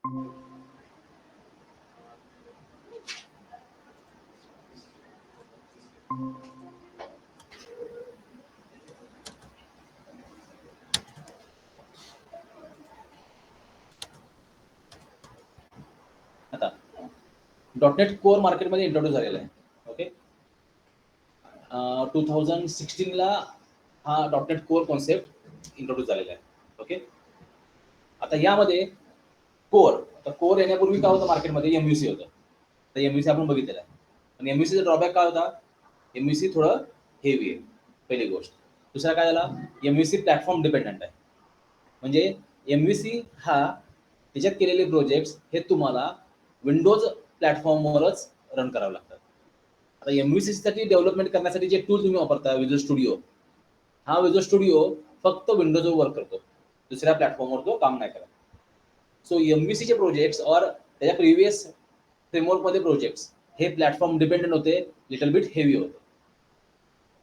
आता .NET core मार्केटमध्ये introduce झालेला आहे. ओके, 2016ला हा .NET कोर कॉन्सेप्ट इंट्रोड्यूस झालेला आहे. ओके, आता यामध्ये कोर येण्यापूर्वी काय होतं मार्केटमध्ये, MVC होतं. तर MVC आपण बघितलेलं आहे. पण MVCचा ड्रॉबॅक काय होता, MVC थोडं हेवी आहे, पहिली गोष्ट. दुसरा काय झाला, MVC प्लॅटफॉर्म डिपेंडंट आहे. म्हणजे MVC हा त्याच्यात केलेले प्रोजेक्ट्स हे तुम्हाला विंडोज प्लॅटफॉर्मवरच रन करावं लागतात. आता MVC साठी डेव्हलपमेंट करण्यासाठी जे टूल तुम्ही वापरता, विज्युअल स्टुडिओ, हा विज्युअल स्टुडिओ फक्त विंडोजवर वर्क करतो, दुसऱ्या प्लॅटफॉर्मवर तो काम नाही करत. सो MVCचे प्रोजेक्ट्स और त्याच्या प्रिव्हियस फ्रेमवर्कमध्ये प्रोजेक्ट्स हे प्लॅटफॉर्म डिपेंडंट होते, लिटल बिट हेवी होते.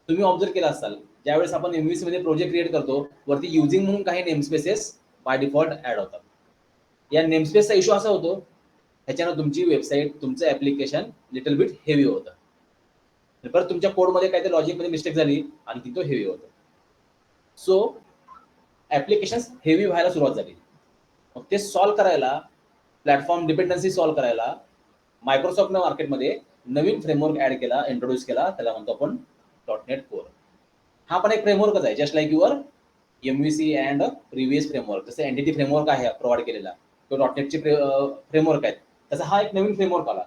तुम्ही ऑब्झर्व केला असाल, ज्यावेळेस आपण MVC मध्ये प्रोजेक्ट क्रिएट करतो, वरती युझिंग म्हणून काही नेमस्पेसेस बाय डिफॉल्ट ऍड होतात. या नेमस्पेसचा इश्यू असा होतो, ह्याच्यानं तुमची वेबसाईट, तुमचं ऍप्लिकेशन लिटल बिट हेवी होतं. परत तुमच्या कोडमध्ये काहीतरी लॉजिकमध्ये मिस्टेक झाली आणि तो हेवी होतो. सो ऍप्लिकेशन हेवी व्हायला सुरुवात झाली. मग ते सॉल्व्ह करायला, प्लॅटफॉर्म डिपेंडन्सी सॉल्व्ह करायला मायक्रोसॉफ्टनं मार्केटमध्ये नवीन फ्रेमवर्क ऍड केला, इंट्रोड्यूस केला, त्याला म्हणतो आपण .NET कोर. हा पण एक फ्रेमवर्कच आहे, just like your MVC and previous framework. जसं एंटिटी फ्रेमवर्क आहे प्रोव्हाइड केलेला, तो .NETचे फ्रेमवर्क आहेत, तसा हा एक नवीन फ्रेमवर्क आला.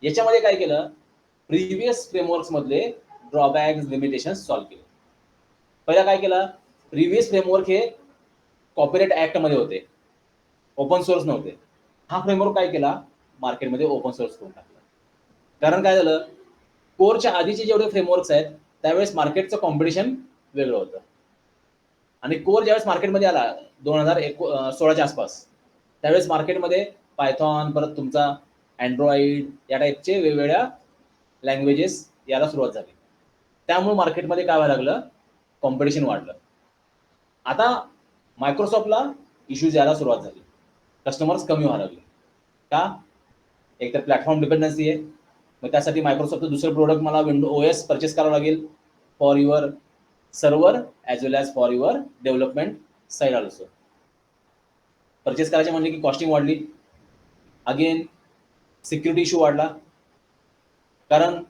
याच्यामध्ये काय केलं, प्रिव्हियस फ्रेमवर्क्स मधले ड्रॉबॅक्स, लिमिटेशन्स सॉल्व्ह केले. पहिला काय केलं, प्रिव्हियस फ्रेमवर्क हे कॉपीराइट ऍक्ट मध्ये होते, ओपन सोर्स नव्हते. हा फ्रेमवर्क काय केला, मार्केटमध्ये ओपन सोर्स करून टाकला. कारण काय झालं, कोरच्या आधीचे जेवढे फ्रेमवर्क्स आहेत त्यावेळेस मार्केटचं कॉम्पिटिशन वेगळं होतं. आणि कोर ज्यावेळेस मार्केटमध्ये आला 2016च्या आसपास, त्यावेळेस मार्केटमध्ये पायथॉन, परत तुमचा अँड्रॉइड या टाईपचे वेगवेगळ्या लँग्वेजेस यायला सुरुवात झाली. त्यामुळे मार्केटमध्ये काय व्हायला लागलं, कॉम्पिटिशन वाढलं. आता मायक्रोसॉफ्टला इश्यूज यायला सुरुवात झाली, कस्टमर्स कमी व्हायला लागले. का, एक तर प्लॅटफॉर्म डिपेंडन्सी आहे. मग त्यासाठी मायक्रोसॉफ्टचं दुसरं प्रोडक्ट मला OS परचेस करावं लागेल for your server as well as for your development side also. Purchase करायचे म्हणजे की कॉस्टिंग वाढली, अगेन सिक्युरिटी इश्यू वाढला. कारण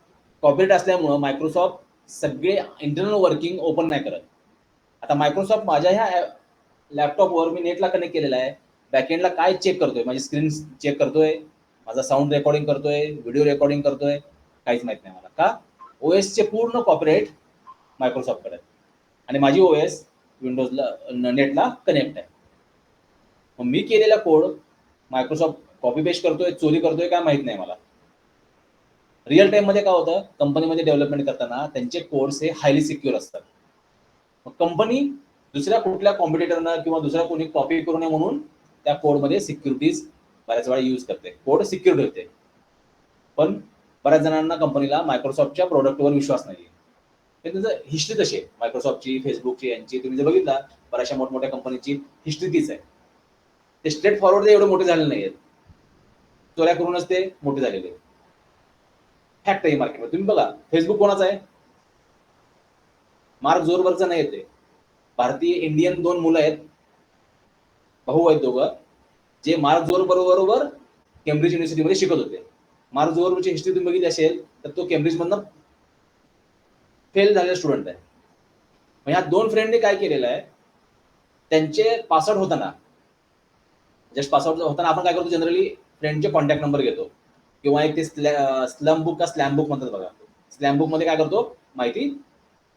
कॉपीराइट असल्यामुळं मायक्रोसॉफ्ट सगळे इंटरनल वर्किंग ओपन नाही करत. आता मायक्रोसॉफ्ट माझ्या ह्या लॅपटॉपवर मी नेटला कनेक्ट केलेला आहे, बॅकएंडला काय चेक करतोय, माझी स्क्रीन चेक करतोय, माझा साऊंड रेकॉर्डिंग करतोय, व्हिडिओ रेकॉर्डिंग करतोय, काहीच माहित नाही मला. का, OSचे पूर्ण कॉपीराइट मायक्रोसॉफ्टकडे आणि माझी OS विंडोजला नेटला कनेक्ट आहे. मग मी केलेला कोड मायक्रोसॉफ्ट कॉपी पेस्ट करतोय, चोरी करतोय, काय माहित नाही मला. रिअल टाइम मध्ये काय होतं, कंपनीमध्ये डेव्हलपमेंट करताना त्यांचे कोड्स हे हायली सिक्युअर असतात. मग कंपनी दुसऱ्या कुठल्या कॉम्पिटिटरनं किंवा दुसऱ्या कोणी कॉपी करू नये म्हणून त्या कोडमध्ये सिक्युरिटीज बऱ्याच वेळा यूज करते, कोड सिक्युअर ठेवते. पण बऱ्याच जणांना, कंपनीला मायक्रोसॉफ्टच्या प्रोडक्टवर विश्वास नाही. त्याचं हिस्ट्री तशी आहे, मायक्रोसॉफ्टची, फेसबुकची, यांची तुम्ही जर बघितला, बऱ्याचशा मोठमोठ्या कंपनीची हिस्ट्री तीच आहे. ते स्ट्रेट फॉरवर्ड एवढे मोठे झालेले नाही आहेत, चोऱ्या करूनच ते मोठे झालेले. फॅक्ट आहे मार्केटमध्ये. तुम्ही बघा, फेसबुक कोणाचा आहे, मार्क झुकरबर्गचा नाही येते. भारतीय इंडियन 2 मुलं आहेत, भाऊ आहेत दोघं, जे मार्क झुकरबर्ग बरोबर केम्ब्रिज युनिव्हर्सिटीमध्ये शिकत होते. मार्क झुकरबर्गची हिस्ट्री तुम्ही बघितली असेल तर तो केम्ब्रिजमधनं फेल झालेला स्टुडंट आहे. मग ह्या 2 फ्रेंडने काय केलेलं आहे, त्यांचे पासआउट होताना, जस्ट पासआउट होताना आपण काय करतो, जनरली फ्रेंडचे कॉन्टॅक्ट नंबर घेतो किंवा एक ते स्लम बुक का स्लॅम बुक म्हणतात बघा. स्लॅम बुक मध्ये काय करतो, माहिती,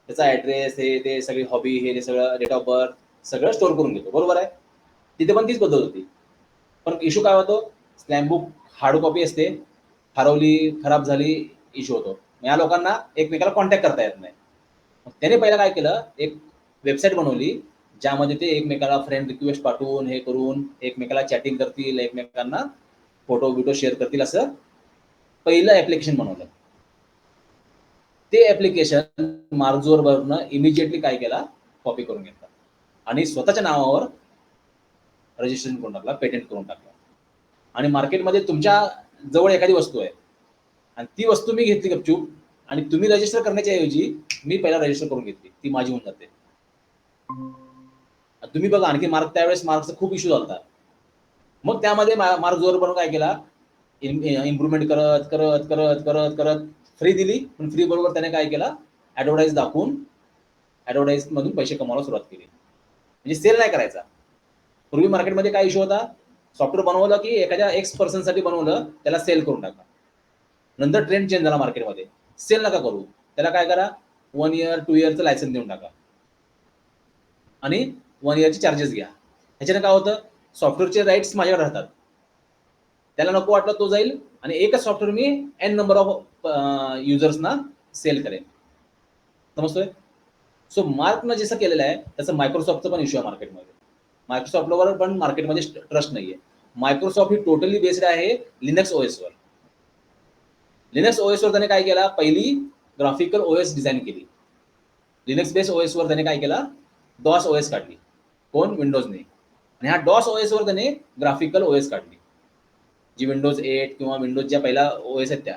त्याचा ऍड्रेस, हे ते सगळी हॉबी, हे सगळं, डेट ऑफ बर्थ सगळं स्टोअर करून घेतो. बरोबर आहे, तिथे पण तीच पद्धत होती. पण इश्यू काय होतो, स्लॅम बुक हार्ड कॉपी असते, हरवली, खराब झाली, इश्यू होतो. या लोकांना एकमेकाला कॉन्टॅक्ट करता येत नाही. त्याने पहिला काय केलं, एक वेबसाईट बनवली ज्यामध्ये ते एकमेकाला फ्रेंड रिक्वेस्ट पाठवून, हे करून एकमेकाला चॅटिंग करतील, एकमेकांना फोटो व्हिडिओ शेअर करतील, असं पहिलं ऍप्लिकेशन बनवलं. ते ऍप्लिकेशन मार्क झुकरबर्गनं इमिजिएटली काय केला, कॉपी करून घेतला आणि स्वतःच्या नावावर रजिस्ट्रेशन करून टाकला, पेटेंट करून टाकला. आणि मार्केटमध्ये तुमच्या जवळ एखादी वस्तू आहे आणि ती वस्तू मी घेतली गपचूप आणि तुम्ही रजिस्टर करण्याच्या ऐवजी मी पहिला रजिस्टर करून घेतली, ती माझी होऊन जाते. तुम्ही बघा आणखी मार्क त्यावेळेस मार्कचा खूप इश्यू झाला. मग त्यामध्ये मार्क जोर बनवून काय केला, इम्प्रुव्हमेंट करत करत करत करत करत फ्री दिली, पण फ्री बरोबर त्याने काय केला, ऍडव्हर्टाईज दाखवून ऍडव्हर्टाईज मधून पैसे कमवायला सुरुवात केली. म्हणजे सेल नाही करायचा. पूर्वी मार्केटमध्ये काय इश्यू होता, सॉफ्टवेअर बनवलं की एखाद्या एक्स पर्सनसाठी बनवलं, त्याला सेल करून टाका. नंतर ट्रेंड चेंज झाला मार्केटमध्ये, सेल नका करू, त्याला काय करा, 1 इयर 2 इयरचं लायसन्स देऊन टाका आणि 1 इयरचे चार्जेस घ्या. ह्याच्याने काय होतं, सॉफ्टवेअरचे राईट्स माझ्याकडे राहतात. त्याला नको वाटलं तो जाईल आणि एकच सॉफ्टवेअर मी एन नंबर ऑफ युजर्सना सेल करेन. समजतोय? सो मार्कनं जसं केलेलं आहे तसं मायक्रोसॉफ्टचं पण इश्यू आहे मार्केटमध्ये. मायक्रोसॉफ्टवर पण मार्केटमध्ये ट्रस्ट नाहीये. मायक्रोसॉफ्ट ही टोटली बेस्ड आहे लिनक्स ओएसवर. लिनक्स ओएसवर त्याने काय केला, पहिली ग्राफिकल ओएस डिझाईन केली. लिनक्स बेस्ड ओएसवर त्याने काय केला, डॉस ओएस काढली. कोण? विंडोजने. आणि हा डॉस ओएसवर त्याने ग्राफिकल ओएस काढली, जी विंडोज 8 किंवा विंडोज ज्या पहिल्या ओएस आहेत त्या.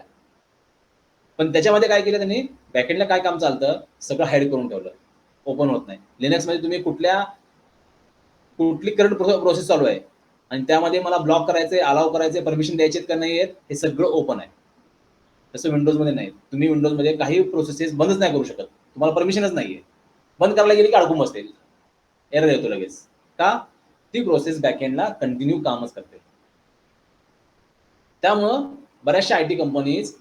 पण त्याच्यामध्ये काय केलं त्यांनी, बॅकएंडला काय काम चालतं सगळं हाईड करून ठेवलं, ओपन होत नाही. लिनक्समध्ये तुम्ही कुठली करंट प्रोसेस चालू आहे आणि त्यामध्ये मला ब्लॉक करायचे, अलाव करायचे, परमिशन द्यायचे का नाही आहेत, हे सगळं ओपन आहे. तसं विंडोजमध्ये नाही. तुम्ही विंडोजमध्ये काही प्रोसेसेस बंदच नाही करू शकत, तुम्हाला परमिशनच नाहीये. बंद करायला गेली की अडकून बसते, एरर येतो लगेच. का? ती प्रोसेस बॅकएंडला कंटिन्यू कामच करते. त्यामुळं बऱ्याचशा आयटी कंपनीज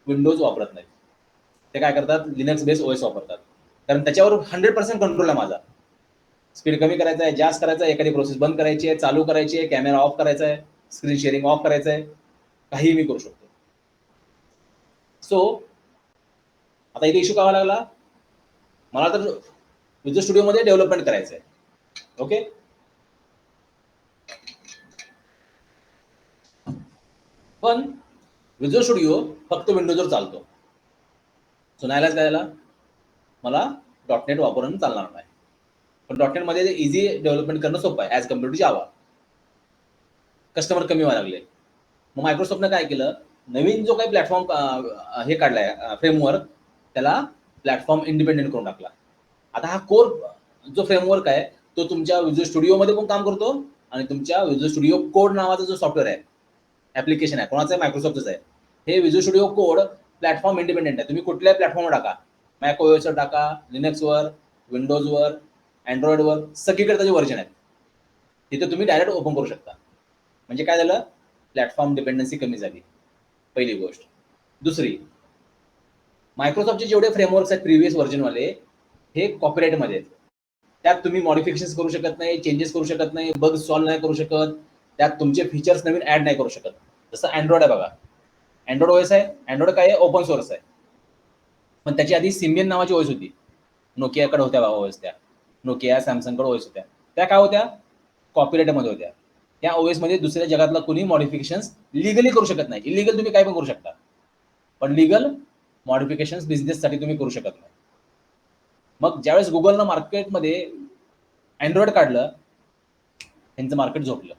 विंडोज वापरत नाहीत. ते काय करतात, लिनक्स बेस्ड ओएस वापरतात, कारण त्याच्यावर 100% कंट्रोल आहे माझा. स्पीड कमी करायचा आहे, जास्त करायचा आहे, एखादी प्रोसेस बंद करायची आहे, चालू करायची आहे, कॅमेरा ऑफ करायचा आहे, स्क्रीन शेअरिंग ऑफ करायचं आहे, काहीही मी करू शकतो. सो आता इथे इश्यू काय लागला, मला तर विजुअल स्टुडिओमध्ये डेव्हलपमेंट करायचं आहे. ओके, पण विजुअल स्टुडिओ फक्त विंडोजवर चालतो. सो नाहीलाच काय झाला, मला .NET वापरून चालणार नाही. पण .NET इझी डेव्हलपमेंट करणं सोपं आहे as compare to Java. Customer कमी व्हायला लागले. मग मायक्रोसॉफ्टनं काय केलं, नवीन जो काही प्लॅटफॉर्म हे काढलाय फ्रेमवर्क, त्याला प्लॅटफॉर्म इंडिपेंडेंट करून टाकला. आता हा कोर जो फ्रेमवर्क आहे तो तुमच्या विजुअल स्टुडिओमध्ये पण काम करतो आणि तुमच्या विजुअल स्टुडिओ कोड नावाचा जो सॉफ्टवेअर आहे, ऍप्लिकेशन आहे, कोणाचं आहे, मायक्रोसॉफ्टच आहे. हे visual studio code platform independent आहे. तुम्ही कुठल्याही प्लॅटफॉर्मवर टाका, मॅक ओएसवर टाका, लिनक्सवर, विंडोजवर, अँड्रॉइडवर, सगळीकडे त्याचे व्हर्जन आहेत. तिथे तुम्ही डायरेक्ट ओपन करू शकता. म्हणजे काय झालं, प्लॅटफॉर्म डिपेंडन्सी कमी झाली, पहिली गोष्ट. दुसरी, मायक्रोसॉफ्टचे जेवढे फ्रेमवर्क्स आहेत प्रिव्हियस व्हर्जनवाले, हे कॉपीराइटमध्ये आहेत. त्यात तुम्ही मॉडिफिकेशन करू शकत नाही, चेंजेस करू शकत नाही, बग सॉल्व्ह नाही करू शकत, त्यात तुमचे फीचर्स नवीन ऍड नाही करू शकत. जसं अँड्रॉइड आहे बघा, अँड्रॉइड ओएस आहे. अँड्रॉइड काय आहे, ओपन सोर्स आहे. पण त्याची आधी सिम्बियन नावाची ओएस होती, नोकियाकडे होत्या बघा ओएस. त्या नोकिया, सॅमसंगकडे ओएस होत्या. त्या काय होत्या, कॉपीराइटमध्ये होत्या. त्या ओएस मध्ये दुसऱ्या जगातला कोणी मॉडिफिकेशन्स लिगली करू शकत नाही. इलिगल तुम्ही काय पण करू शकता, पण लिगल मॉडिफिकेशन्स बिझनेससाठी तुम्ही करू शकत नाही. मग ज्यावेळेस गुगलनं मार्केटमध्ये अँड्रॉइड काढलं, त्यांचं मार्केट झोपलं.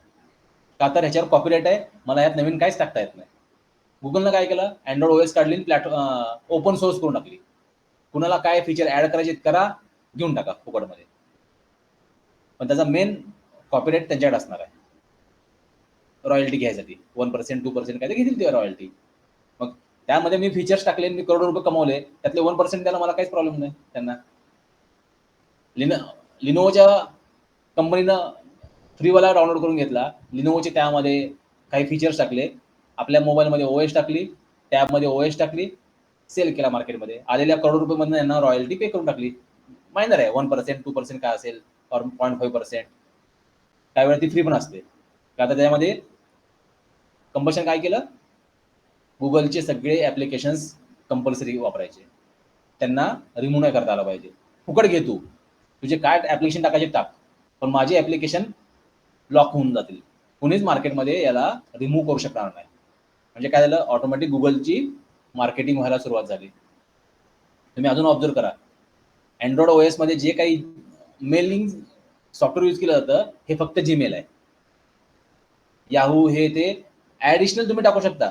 का तर ह्याच्यावर कॉपीराइट आहे, मला यात नवीन काहीच टाकता येत नाही. गुगलनं काय केलं, अँड्रॉइड ओएस काढली, ओपन सोर्स करून टाकली. कुणाला काय फीचर ऍड करायचे करा, घेऊन टाका फुकटमध्ये. पण त्याचा मेन कॉपीराइट त्यांच्याकडे असणार आहे, रॉयल्टी घ्यायसाठी 1% 2% काय ते घेतील ते रॉयल्टी. मग त्यामध्ये मी फीचर्स टाकले, मी करोड रुपये कमवले, त्यातले 1% द्यायला मला काहीच प्रॉब्लेम नाही त्यांना. लिनोवोच्या कंपनीनं फ्रीवाला डाउनलोड करून घेतला, लिनोवोचे त्यामध्ये काही फीचर्स टाकले, आपल्या मोबाईलमध्ये ओएस टाकली, टॅबमध्ये ओएस टाकली, सेल केला मार्केटमध्ये. आलेल्या करोड रुपयेमधून यांना रॉयल्टी पे करून टाकली. मायनर आहे, 1% 2% काय असेल, और 0.5%. काही वेळा ती फ्री पण असते. का तर त्याच्यामध्ये कंपल्शन काय केलं, गुगलचे सगळे ऍप्लिकेशन्स कंपल्सरी वापरायचे, त्यांना रिमूव्ह नाही करता आलं पाहिजे. फुकट घे तू, तुझे काय ऍप्लिकेशन टाकायचे टाक, पण माझे ऍप्लिकेशन लॉक होऊन जातील. कुणीच मार्केटमध्ये याला रिमूव्ह करू शकणार नाही. म्हणजे काय झालं, ऑटोमॅटिक गुगलची मार्केटिंग व्हायला सुरुवात झाली. तुम्ही अजून ऑब्झर्व करा, अँड्रॉइड ओएस मध्ये जे काही मेलिंग सॉफ्टवेअर यूज केलं जातं हे फक्त जीमेल आहे. याहू हे ते ऍडिशनल तुम्ही टाकू शकता,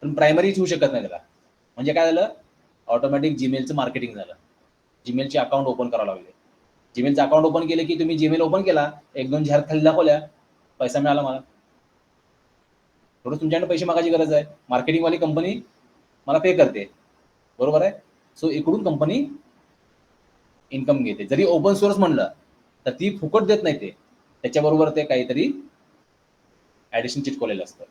पण प्रायमरी ठेवू शकत नाही त्याला. म्हणजे काय झालं, ऑटोमॅटिक जीमेलचं मार्केटिंग झालं. जीमेलचे अकाउंट ओपन करावं लागले. जीमेलचं अकाउंट ओपन केले की तुम्ही जीमेल ओपन केला, 1-2 जाहिरात खाली दाखवल्या, पैसा मिळाला मला. थोडं तुमच्याकडे पैसे मागायची गरज आहे. मार्केटिंगवाली कंपनी मला पे करते, बरोबर आहे. सो इकडून कंपनी इन्कम घेते. जरी ओपन सोर्स म्हणलं तर ती फुकट देत नाही, ते त्याच्याबरोबर ते काहीतरी ऍडिशन चिटकवलेलं असतं,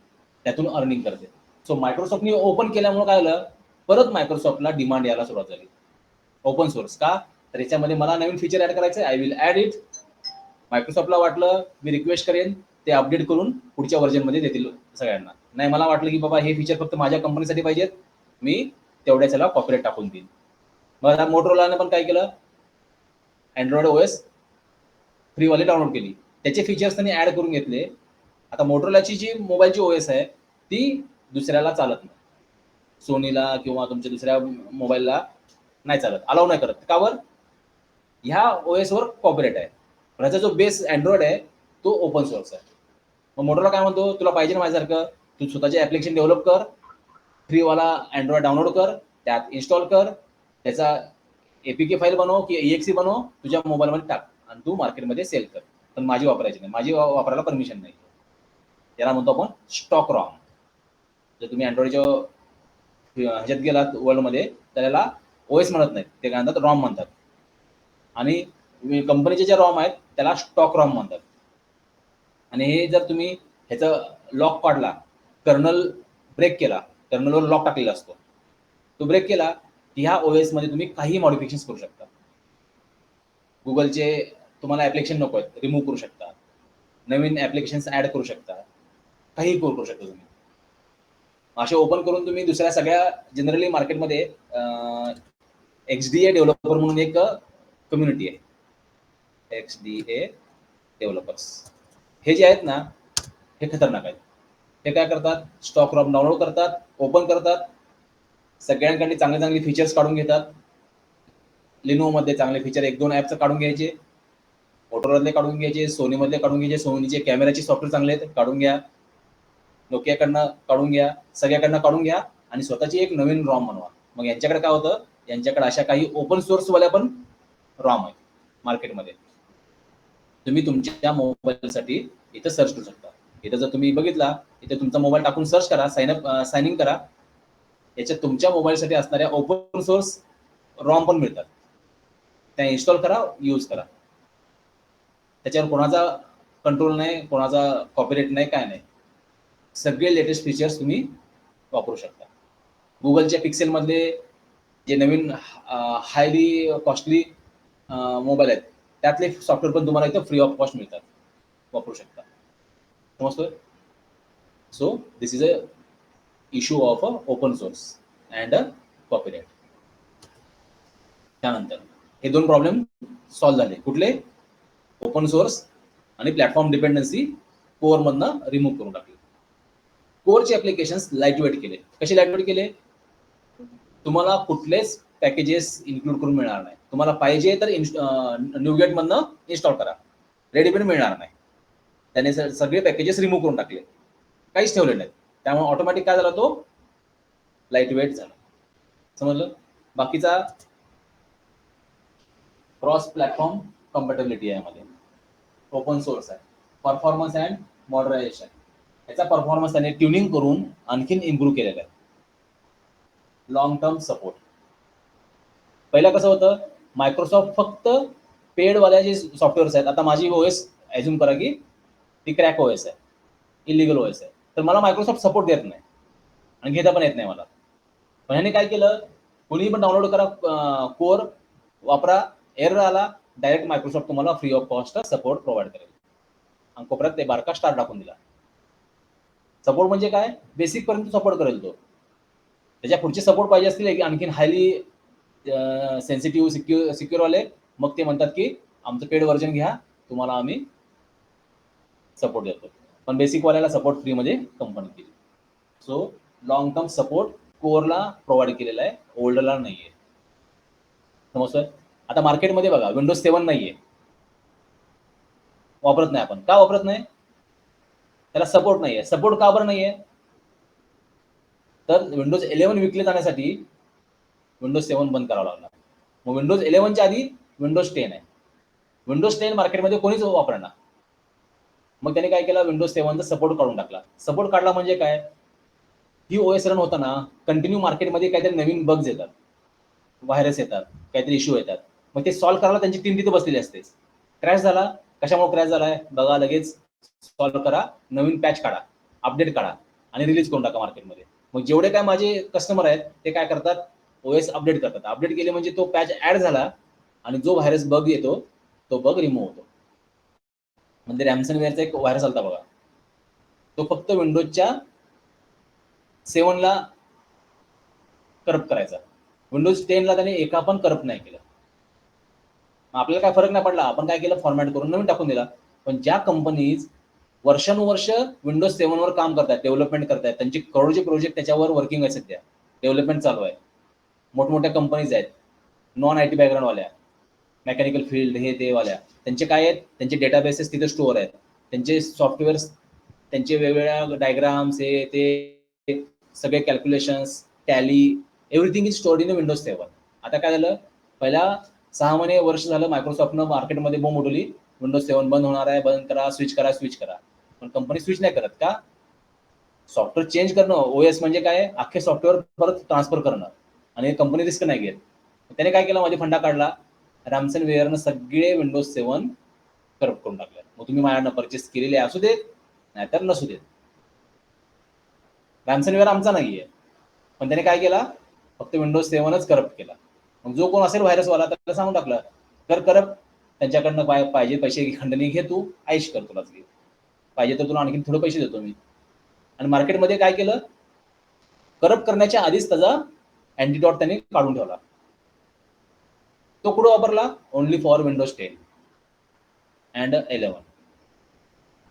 त्यातून अर्निंग करते. सो मायक्रोसॉफ्टने ओपन केल्यामुळे काय झालं, परत मायक्रोसॉफ्टला डिमांड यायला सुरुवात झाली. ओपन सोर्स का, तर याच्यामध्ये मला नवीन फीचर ऍड करायचं आहे, आय विल ऍड इट. मायक्रोसॉफ्टला वाटलं मी रिक्वेस्ट करेन, ते अपडेट करून पुढच्या व्हर्जनमध्ये देतील सगळ्यांना. नाही, मला वाटलं की बाबा हे फीचर फक्त माझ्या कंपनीसाठी पाहिजेत, मी तेवढ्याच याला कॉपीराइट टाकून देईन. मग आता मोटोरोलाने पण काय केलं, अँड्रॉइड ओएस फ्रीवाली डाउनलोड केली, त्याचे फीचर्स त्यांनी ऍड करून घेतले. आता मोटोरोलाची जी मोबाईलची ओएस आहे ती दुसऱ्याला चालत नाही, सोनीला किंवा तुमच्या दुसऱ्या मोबाईलला नाही चालत, अलाउ नाही करत. का बर, ह्या ओएस वर कॉपीराइट आहे. ह्याचा जो बेस अँड्रॉइड आहे तो ओपन सोर्स आहे. मग मोटोरोला काय म्हणतो, तुला पाहिजे ना माझ्यासारखं, तू स्वतःचे ऍप्लिकेशन डेव्हलप कर, फ्रीवाला अँड्रॉइड डाउनलोड कर, त्यात इन्स्टॉल कर, त्याचा एपीके फाईल बनव की EXE बनव, तुझ्या मोबाईलमध्ये टाक आणि तू मार्केटमध्ये सेल कर. पण माझी वापरायची नाही, माझी वापरायला परमिशन नाही. त्याला म्हणतो आपण स्टॉक रॉम. जर तुम्ही अँड्रॉइडच्या ह्याच्यात गेलात वर्ल्डमध्ये, तर त्याला ओएस म्हणत नाहीत, ते काय म्हणतात, रॉम म्हणतात. आणि कंपनीचे जे रॉम आहेत त्याला स्टॉक रॉम म्हणतात. आणि हे जर तुम्ही ह्याचा लॉक काढला, कर्नल ब्रेक केला, कर्नलवर लॉक टाकलेला असतो, तो ब्रेक केला की ह्या ओएस मध्ये तुम्ही काही मॉडिफिकेशन करू शकता. गुगलचे तुम्हाला ऍप्लिकेशन नको आहेत, रिमूव्ह करू शकता, नवीन ऍप्लिकेशन ऍड करू शकता, काही करू शकता तुम्ही. असे ओपन करून तुम्ही दुसऱ्या सगळ्या जनरली मार्केटमध्ये XDA डेव्हलपर म्हणून एक कम्युनिटी आहे, XDA डेव्हलपर्स. हे जे आहेत ना, हे खतरनाक आहेत. हे काय करतात, स्टॉक रॉम डाउनलोड करतात, ओपन करतात, सगळ्यांकडे चांगले चांगले फीचर्स काढून घेतात. लिनोमध्ये चांगले फीचर 1-2 ॲपचं काढून घ्यायचे, मोटोरोलातले काढून घ्यायचे, सोनीमधले काढून घ्यायचे, सोनीचे कॅमेराचे सॉफ्टवेअर चांगले आहेत काढून घ्या, नोकियाकडनं काढून घ्या, सगळ्याकडनं काढून घ्या आणि स्वतःची एक नवीन रॉम बनवा. मग यांच्याकडे काय होतं, यांच्याकडे अशा काही ओपन सोर्सवाल्या पण रॉम आहेत मार्केटमध्ये. तुम्ही तुमच्या मोबाईलसाठी इथं सर्च करू शकता. इथं जर तुम्ही बघितला, इथे तुमचा मोबाईल टाकून सर्च करा, साइन इन करा, याच्यात तुमच्या मोबाईलसाठी असणाऱ्या ओपन सोर्स रॉम पण मिळतात, त्या इन्स्टॉल करा, यूज करा. त्याच्यावर कोणाचा कंट्रोल नाही, कोणाचा कॉपीराइट नाही, काय नाही. सगळे लेटेस्ट फीचर्स तुम्ही वापरू शकता. गुगलच्या पिक्सेलमधले जे नवीन हायली कॉस्टली मोबाईल आहेत त्यातले सॉफ्टवेअर पण तुम्हाला इथं फ्री ऑफ कॉस्ट मिळतात, वापरू शकता. समजतोय. So this is a issue of open source and copyright. त्यानंतर हे 2 प्रॉब्लेम सॉल्व्ह झाले. कुठले, ओपन सोर्स आणि प्लॅटफॉर्म डिपेंडन्सी कोर मधनं रिमूव्ह करून टाकली. कोरचे ऍप्लिकेशन्स लाईट वेट केले. कसे लाईट वेट केले, तुम्हाला कुठलेच पॅकेजेस इन्क्लूड करून मिळणार नाही. तुम्हाला पाहिजे तर न्यूगेट मधनं इन्स्टॉल करा, रेडीमेड मिळणार नाही. त्याने सगळे पॅकेजेस रिमूव्ह करून टाकले, काहीच ठेवले नाहीत. त्यामुळे ऑटोमॅटिक काय झाला, तो लाईट वेट झाला. समजलं. बाकीचा क्रॉस प्लॅटफॉर्म कम्पॅटेबिलिटी आहे यामध्ये, ओपन सोर्स आहे, परफॉर्मन्स अँड मॉडरायझेशन. याचा परफॉर्मन्स त्याने ट्युनिंग करून आणखीन इम्प्रूव्ह केलेला आहे. Long term support. पहिला कसं होतं, मायक्रोसॉफ्ट फक्त पेडवाल्या जे सॉफ्टवेअर्स आहेत, आता माझी ओएस ॲझ्युम करा की ती क्रॅक ओएस आहे, इलिगल ओएस आहे, तर मला मायक्रोसॉफ्ट सपोर्ट देत नाही आणि घेता पण येत नाही मला. पण ह्याने काय केलं, कोणी पण डाउनलोड करा, कोर वापरा, एरर आला, डायरेक्ट मायक्रोसॉफ्ट तुम्हाला free of cost support provide करेल. आणि कोपऱ्यात ते बारका स्टार टाकून दिला. सपोर्ट म्हणजे काय, बेसिक पर्यंत सपोर्ट करेल तो. त्याच्या पुढचे सपोर्ट पाहिजे असतील आणखीन हायली सेन्सिटिव्ह सिक्युअर वाले, मग ते म्हणतात की आमचं पेड व्हर्जन घ्या, तुम्हाला आम्ही सपोर्ट देतो. पण बेसिक वाल्याला सपोर्ट फ्री मध्ये कंपनी दिली. सो लॉंग टर्म सपोर्ट कोरला प्रोव्हाइड केलेला आहे, ओल्डरला नाहीये. समजतोय. आता मार्केटमध्ये बघा, विंडोज 7 नाहीये, वापरत नाही आपण. का वापरत नाही, त्याला सपोर्ट नाहीये. सपोर्ट का बरं नाहीये, तर विंडोज 11 विकले जाण्यासाठी विंडोज 7 बंद करावा लागला. मग विंडोज 11च्या आधी विंडोज 10 आहे. विंडोज 10 मार्केटमध्ये कोणीच वापरणार. मग त्याने काय केलं, विंडोज 7चा सपोर्ट काढून टाकला. सपोर्ट काढला म्हणजे काय, ही ओएस रन होताना कंटिन्यू मार्केटमध्ये काहीतरी नवीन बग्स येतात, व्हायरस येतात, काहीतरी इश्यू येतात. मग ते सॉल्व्ह करायला त्यांची टीम तिथे बसलेली असते. क्रॅश झाला, कशामुळे क्रॅश झालाय बघा, लगेच सॉल्व्ह करा, नवीन पॅच काढा, अपडेट काढा आणि रिलीज करून टाका मार्केटमध्ये. मग जेवढे काय माझे कस्टमर आहेत ते काय करतात, ओएस अपडेट करतात. अपडेट केले म्हणजे तो पॅच ऍड झाला आणि जो व्हायरस बग येतो तो बग रिमूव्ह होतो. म्हणजे रॅन्समवेअरचा एक व्हायरस आलता बघा, तो फक्त विंडोजच्या 7ला करप्ट करायचा. विंडोज 10ला त्याने एका पण करप्ट नाही केलं. आपल्याला काय फरक नाही पडला, आपण काय केलं, फॉर्मॅट करून नवीन टाकून दिला. पण ज्या कंपनीज वर्षानुवर्ष विंडोज 7 वर काम करतात, डेव्हलपमेंट करतात, त्यांचे करोडचे प्रोजेक्ट त्याच्यावर वर्किंग आहे, सध्या डेव्हलपमेंट चालू आहे, मोठमोठ्या कंपनीज आहेत, नॉन आयटी बॅकग्राऊंड वाल्या, मेकॅनिकल फील्ड हे ते वाल्या, त्यांचे काय आहेत, त्यांचे डेटाबेसेस तिथे स्टोअर आहेत, त्यांचे सॉफ्टवेअर, त्यांचे वेगवेगळ्या डायग्राम्स हे ते सगळे calculations, tally, everything is stored in Windows 7. आता काय झालं, पहिल्या 6 महिने वर्ष झालं मायक्रोसॉफ्टनं मार्केटमध्ये बोंब उडवली, विंडोज 7 बंद होणार आहे, बंद करा, स्विच करा, स्विच करा. पण कंपनी स्विच नाही करत का, सॉफ्टवेअर चेंज करणं, ओएस म्हणजे काय, अख्खे सॉफ्टवेअर परत ट्रान्सफर करणं, आणि कंपनी रिस्क नाही घेत. त्याने काय केलं, माझे फंडा काढला, रॅन्समवेअरनं सगळे विंडोज 7 करप्ट करून टाकले. मग तुम्ही माझ्यानं परचेस केलेले असू देत नाहीतर नसू देत, रॅन्समवेअर आमचा नाहीये. पण त्याने काय केला, फक्त विंडोज 7च करप्ट केला. मग जो कोण असेल व्हायरसवाला त्याला सांगून टाकलं, कर करप्ट, त्यांच्याकडनं पाहिजे पैसे खंडणी घे, तू आयश कर, तुलाच घे, पाहिजे तर तुला आणखी थोडे पैसे देतो मी. आणि मार्केटमध्ये काय केलं, करप्ट करण्याच्या आधीच त्याचा अँटीडॉट त्यांनी काढून ठेवला. तो कुठं वापरला, ओनली फॉर विंडोज 10 अँड 11.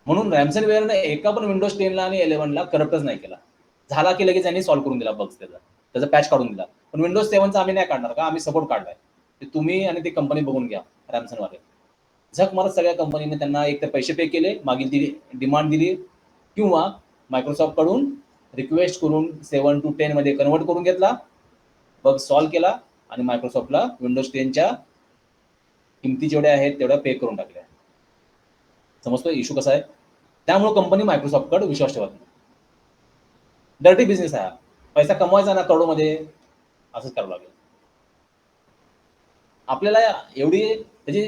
म्हणून रॅन्समवेअरनं एका पण विंडोज 10ला आणि 11ला करप्टच नाही केला. झाला की लगेच त्यांनी सॉल्व्ह करून दिला बग्स, त्याचा पॅच काढून दिला. पण विंडोज 7चा आम्ही नाही काढणार का, आम्ही सपोर्ट काढलाय, ते तुम्ही आणि ती कंपनी बघून घ्या. रॅन्समवाले झक मारत सगळ्या कंपनीने त्यांना एक तर पैसे पे केले, मागील ती डिमांड दिली, किंवा मायक्रोसॉफ्ट कडून रिक्वेस्ट करून 7 to 10 मध्ये कन्वर्ट करून घेतला, बग सॉल्व्ह केला, आणि मायक्रोसॉफ्टला विंडोज 10च्या किमती जेवढ्या आहेत तेवढ्या पे करून टाकल्या. समजतो इश्यू कसा आहे. त्यामुळे कंपनी मायक्रोसॉफ्टकडे विश्वास ठेवत नाही. डर्टी बिझनेस आहे, पैसा कमवायचा ना करोडोमध्ये, असंच करावं लागेल. आपल्याला एवढी त्याची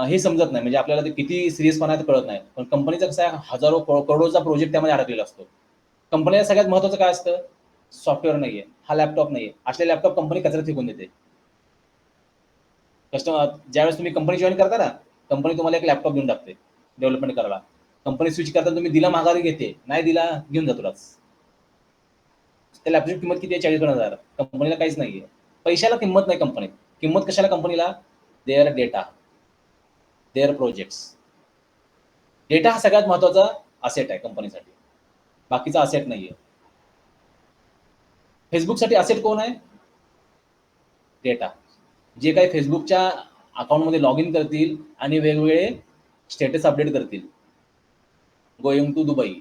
हे समजत नाही, म्हणजे आपल्याला ते किती सिरियसपणा आहे कळत नाही. पण कंपनीचा कसं आहे, हजारो करोडोचा प्रोजेक्ट त्यामध्ये अडकलेला असतो. कंपनीला सगळ्यात महत्त्वाचं काय असतं, सॉफ्टवेअर नाहीये, हा लॅपटॉप नाहीये, असले लॅपटॉप कंपनी कचऱ्यात फेकून देते. कस्टमर ज्यावेळेस तुम्ही कंपनी जॉईन करता ना, कंपनी तुम्हाला एक लॅपटॉप देऊन टाकते डेव्हलपमेंट करायला. कंपनी स्विच करता, तुम्ही दिला माघारी घेते, नाही दिला घेऊन जा तुलाच. त्या लॅपटॉपची किंमत किती आहे, 40,000. कंपनीला काहीच नाहीये, पैशाला किंमत नाही कंपनीत. किंमत कशाला कंपनीला, their data, their projects. Data हा सगळ्यात महत्वाचा असेट आहे कंपनीसाठी, बाकीचा असेट नाहीये. फेसबुकसाठी असेट कोण आहे, डेटा. जे काही फेसबुकच्या अकाउंटमध्ये लॉग इन करतील आणि वेगवेगळे स्टेटस अपडेट करतील, गोइंग टू दुबई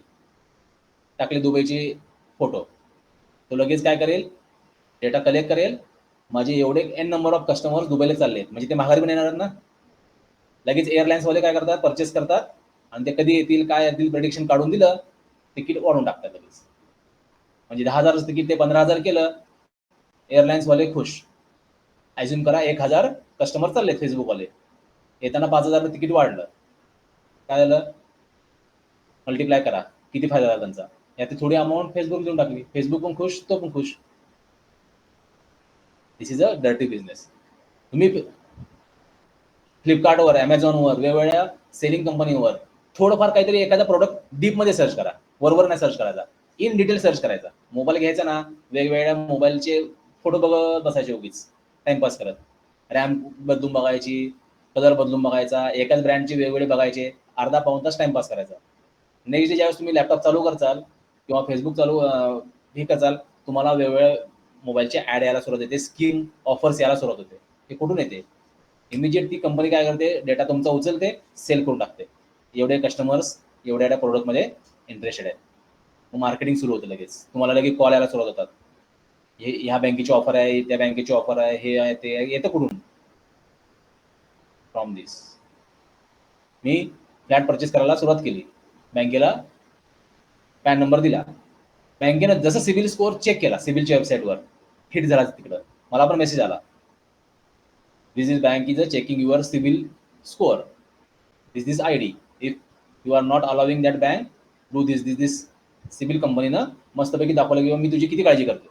टाकले, दुबईचे फोटो, तो लगेच काय करेल, डेटा कलेक्ट करेल, माझे एवढे एन नंबर ऑफ कस्टमर्स दुबईला चालले, म्हणजे ते माघारी पण येणार ना. लगेच एअरलाईन्सवाले काय करतात, परचेस करतात, आणि ते कधी येतील काय येतील प्रेडिक्शन काढून दिलं, तिकीट वाढून टाकतात लगेच. म्हणजे 10,000 तिकीट ते 15,000 केलं, एअरलाईन्सवाले खुश. ॲज्युम करा 1,000 कस्टमर चालले फेसबुकवाले, येताना 5,000 तिकीट वाढलं, काय झालं, मल्टिप्लाय करा, किती फायदा झाला त्यांचा. यात थोडी अमाऊंट फेसबुक देऊन टाकली, फेसबुक पण खुश, तो पण खुश. दिस इज अ डर्टी बिझनेस. तुम्ही फ्लिपकार्टवर, अमेझॉनवर, वेगवेगळ्या सेलिंग कंपनीवर थोडंफार काहीतरी एखादा प्रोडक्ट डीपमध्ये सर्च करा, वरवर नाही सर्च करायचा, इन डिटेल सर्च करायचा. मोबाईल घ्यायचा ना, वेगवेगळ्या मोबाईलचे फोटो बघत बसायचे उगीच टाइमपास करत, रॅम बदलून बघायची, कलर बदलून बघायचा, एकाच ब्रँडचे वेगवेगळे बघायचे, अर्धा पाऊण तास टाइमपास करायचा. नेक्स्ट डे ज्यावेळेस तुम्ही लॅपटॉप चालू करचाल किंवा फेसबुक चालू हे करचाल, तुम्हाला वेगवेगळ्या मोबाईलचे ॲड यायला सुरुवात होते, स्कीम ऑफर्स यायला सुरुवात होते. हे कुठून येते, इमिजिएट ती कंपनी काय करते, डेटा तुमचा उचलते, सेल करून टाकते. एवढे कस्टमर्स एवढ्या प्रोडक्टमध्ये इंटरेस्टेड आहेत. मार्केटिंग सुरू होतं लगेच. तुम्हाला लगेच कॉल यायला सुरुवात होतात. ह्या बँकेची ऑफर आहे, त्या बँकेची ऑफर आहे, हे आहे ते आहे. येतं कुठून? From this. Me flat purchase करायला सुरुवात केली, बँकेला पॅन नंबर दिला, बँकेनं जसं सिबिल स्कोअर चेक केला, सिबिलच्या वेबसाईटवर हिट झाला तिकडं, मला पण मेसेज आला, this is bank is checking your CIBIL score, this ID. If you are not allowing that bank do this CIBIL कंपनीनं मस्तपैकी दाखवलं की मी तुझी किती काळजी करतो.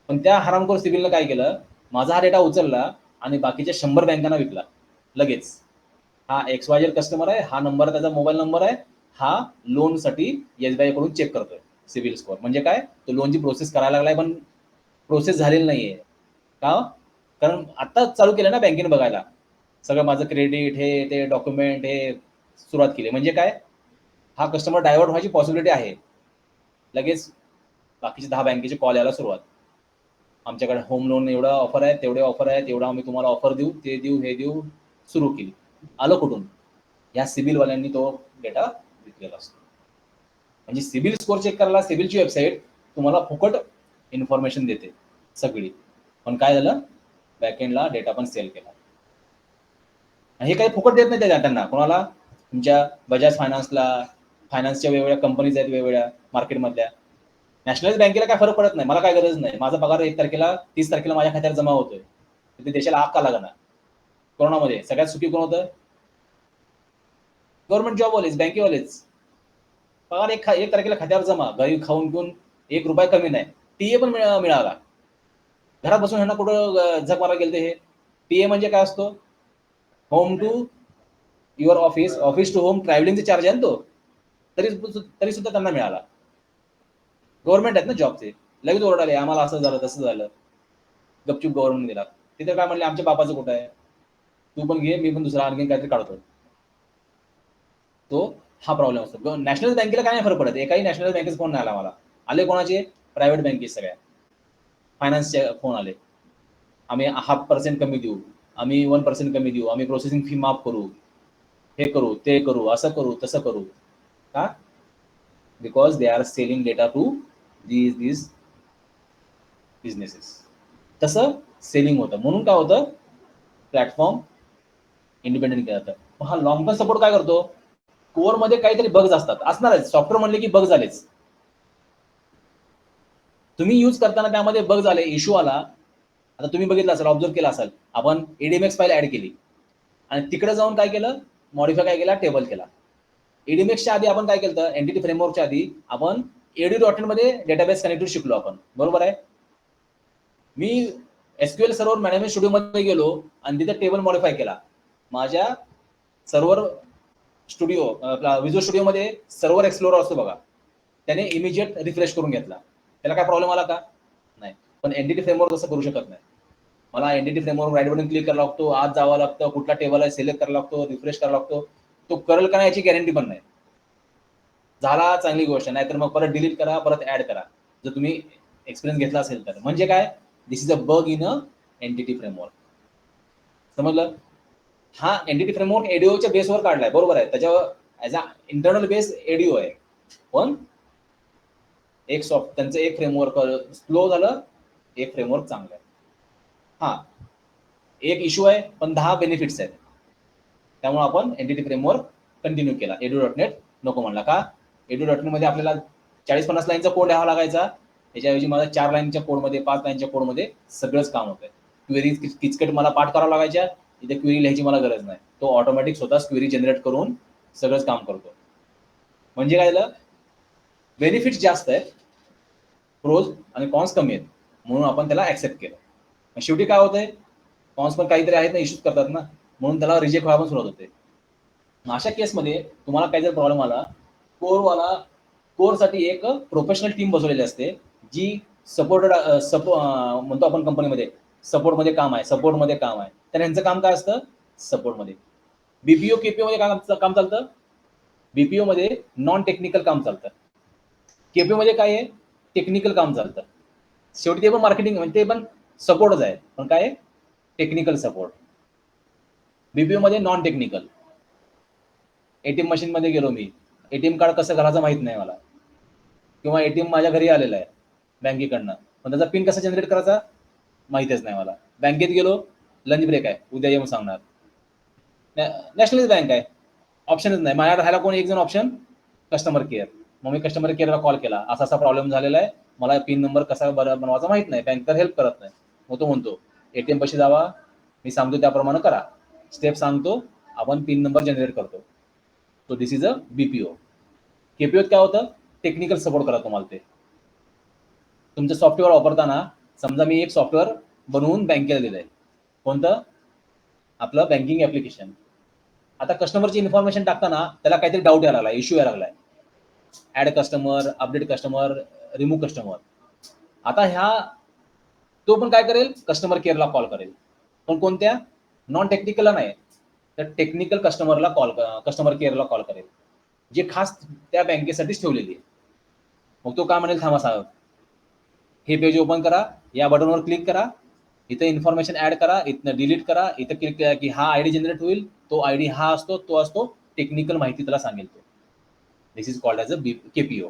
पण त्या हरामखोर सिबिलनं काय केलं, माझा हा डेटा उचलला आणि बाकीच्या 100 बँकांना विकला लगेच. हा XYZ कस्टमर आहे, हा नंबर त्याचा मोबाईल नंबर आहे, हा लोनसाठी SBI कडून चेक करतोय सिबिल स्कोअर. म्हणजे काय, तो लोनची प्रोसेस करायला लागलाय पण प्रोसेस झालेली नाहीये. का? कारण आता चालू केलं ना बँकेने बघायला, सगळं माझं क्रेडिट हे ते डॉक्युमेंट हे सुरुवात केली. म्हणजे काय, हा कस्टमर डायव्हर्ट व्हायची पॉसिबिलिटी आहे. लगेच बाकीचे 10 बँकेचे कॉल यायला सुरुवात, आमच्याकडे होम लोन एवढं ऑफर आहे, तेवढे ऑफर आहे, तेवढं आम्ही तुम्हाला ऑफर देऊ, ते देऊ, हे देऊ. सुरू केली. आलं कुठून? या सिबिलवाल्यांनी तो डेटा विकलेला असतो. म्हणजे सिबिल स्कोअर चेक करायला सिबिलची वेबसाईट तुम्हाला फुकट इन्फॉर्मेशन देते सगळी, पण काय झालं, बॅकएंडला डेटा पण सेल केला. हे काही फुकट देत नाही त्यांना, कोणाला? तुमच्या बजाज फायनान्सला, फायनान्सच्या वेगवेगळ्या कंपनीज आहेत वेगवेगळ्या मार्केटमधल्या. नॅशनलाइज बँकेला काय फरक पडत नाही, मला काय गरज नाही, माझा पगार 1 तारखेला 30 तारखेला माझ्या खात्यात जमा होतोय, ते देशाला आग का लागणार. कोरोनामध्ये सगळ्यात सुखी कोण होतं? गव्हर्नमेंट जॉबवालेच, बँकेवालेच. पगार 1 तारखेला खात्यावर जमा, घरी खाऊन घेऊन 1 रुपया कमी नाही. टीए पण मिळाला. घरात बसून ह्यांना कुठं झक मारा गेलं हे. टीए म्हणजे काय असतो? Home to your office, office to home ट्रॅव्हलिंगचे चार्ज आहे ना तो, तरी सुद्धा त्यांना मिळाला. गव्हर्नमेंट आहेत ना जॉबचे. लगेच ओरडाले, आम्हाला असं झालं तसं झालं, गपचूप गव्हर्नमेंट दिला. तिथे काय म्हणले, आमच्या बापाचं कुठं आहे, तू पण घे, मी पण दुसरा आणखी काहीतरी काढतो. तो हा प्रॉब्लेम असतो. नॅशनल बँकेला काय नाही फरक पडत, एकाही नॅशनल बँकेचा फोन नाही आला मला. आले कोणाचे? प्रायव्हेट बँके, सगळ्या फायनान्सचे फोन आले, आम्ही 0.5% कमी देऊ, आम्ही 1% कमी देऊ, आम्ही प्रोसेसिंग फी माफ करू, हे करू, ते करू, असं करू, तसं करू. का? Because they are selling data to these businesses. तसं सेलिंग होतं, म्हणून काय होतं, प्लॅटफॉर्म इंडिपेंडेंट केला जातं. हा लॉंग टर्म सपोर्ट काय करतो, कोअरमध्ये काहीतरी बग्स असणार, सॉफ्टवेअर म्हणले की बग्स आलेच. तुम्ही यूज करताना त्यामध्ये बग्स आले, इश्यू आला. आता तुम्ही बघितलं असाल, ऑब्झर्व केला असाल, आपण ADMX फाईल ऍड केली आणि तिकडे जाऊन काय केलं, मॉडिफाय काय केला, टेबल केला. ADMXच्या आधी आपण काय केलं, एंटिटी फ्रेमवर्कच्या आधी आपण edu.in मध्ये डेटाबेस कनेक्टिव्ह शिकलो आपण, बरोबर आहे. मी SQL सर्व्हर मॅनेजमेंट स्टुडिओ मध्ये गेलो आणि तिथे टेबल मॉडिफाय केला. माझ्या सर्व्हर स्टुडिओ, विज्युअल स्टुडिओ मध्ये सर्व्हर एक्सप्लोरर असतो बघा, त्याने इमिजिएट रिफ्रेश करून घेतला. त्याला काय प्रॉब्लेम आला का? नाही. पण एंटिटी फ्रेमवर्क असं करू शकत नाही. मला entity framework right button click करायला लागतो, आज जावं लागतं, कुठला टेबल आहे सिलेक्ट करायला लागतो, रिफ्रेश करायला लागतो. तो करेल का नाही याची गॅरंटी पण नाही. झाला चांगली गोष्ट, नाहीतर मग परत डिलीट करा, परत ऍड करा, जर तुम्ही एक्सपिरियन्स घेतला असेल तर. म्हणजे काय, this is a bug in a entity framework. समजलं? हा एंटिटी फ्रेमवर्क एडीओच्या बेसवर काढलाय, बरोबर आहे, त्याच्यावर as a internal base ADO आहे. पण एक त्यांचं एक फ्रेमवर्क स्लो झालं, एक फ्रेमवर्क चांगलं आहे. हा एक इश्यू आहे पण 10 बेनिफिट्स आहेत, त्यामुळे आपण एंटिटी फ्रेमवर्क कंटिन्यू केला. edu.net नको म्हणला का? edu.net मध्ये आपल्याला 40-50 लाईनचा कोड लिहावा लागायचा, त्याच्याऐवजी मला 4 लाईनच्या कोडमध्ये, 5 लाईनच्या कोडमध्ये सगळंच काम होतंय. क्वेरी किचकट मला पाठ करावं लागायच्या, इथे क्वेरी लिहायची मला गरज नाही, तो ऑटोमॅटिक स्वतःच क्वेरी जनरेट करून सगळंच काम करतो. म्हणजे काय झालं, बेनिफिट्स जास्त आहेत, प्रोज आणि कॉन्स कमी आहेत, म्हणून आपण त्याला ऍक्सेप्ट केलं. शेवटी काय होतंय, कॉन्स पण काहीतरी आहेत ना, इश्यूज करतात ना, म्हणून त्याला रिजेक्ट व्हायला पण सुरुवात होते. अशा केसमध्ये तुम्हाला काही जर प्रॉब्लेम आला, कोरसाठी एक प्रोफेशनल टीम बसवलेली असते, जी सपोर्टेड म्हणतो आपण कंपनीमध्ये सपोर्टमध्ये काम आहे, तर यांचं काम काय असतं, सपोर्टमध्ये. BPO KPO मध्ये काम चालतं, BPO मध्ये नॉन टेक्निकल काम चालतं, KPO मध्ये काय आहे, टेक्निकल काम चालतं. शेवटी ते पण मार्केटिंग, म्हणजे ते पण सपोर्टच आहे, पण काय टेक्निकल सपोर्ट. BPO मध्ये नॉन टेक्निकल. ATM मशीन मध्ये गेलो मी, ATM कार्ड कसं घालायचं माहित नाही मला, किंवा एटीएम माझ्या घरी आलेला आहे बँकेकडनं, पण त्याचा पिन कसा जनरेट करायचा माहितीच नाही मला. बँकेत गेलो, लंच ब्रेक आहे, उद्या येऊन सांगणार. नॅशनलाइज बँक आहे, ऑप्शनच नाही माझ्याकडे. राहायला कोण एक जण ऑप्शन कस्टमर केअर. मग मी कस्टमर केअरला कॉल केला, असा असा प्रॉब्लेम झालेला आहे, मला पिन नंबर कसा बनवायचा माहित नाही, बँकर हेल्प करत नाही. मग तो म्हणतो एटीएम पाशी जावा, मी सांगतो त्याप्रमाणे करा, स्टेप सांगतो, आपण पिन नंबर जनरेट करतो. So this is a BPO. केपीओत काय होतं, टेक्निकल सपोर्ट करा तुम्हाला. ते तुमचं सॉफ्टवेअर वापरताना, समजा मी एक सॉफ्टवेअर बनवून बँकेला दिलंय, कोणतं, आपलं बँकिंग ऍप्लिकेशन. आता कस्टमरची इन्फॉर्मेशन टाकताना त्याला काहीतरी डाऊट यायला लागला, इश्यू यायला लागलाय, add customer, update customer, remove customer. आता तो पण काय करेल, कस्टमर केअरला कॉल करेल, पण कोणत्या, नॉन टेक्निकलला नाही, तर टेक्निकल कस्टमर केअरला कॉल करेल, जे खास त्या बँकेसाठीच ठेवलेली आहे. मग तो काय म्हणेल, थांबा साहेब, हे पेज ओपन करा, या बटनवर क्लिक करा, इथं इन्फॉर्मेशन ऍड करा, इथनं डिलीट करा, इथं क्लिक करा की हा आयडी जनरेट होईल, तो आयडी हा असतो, तो असतो, टेक्निकल माहिती त्याला सांगेल तो. This is called as a KPO.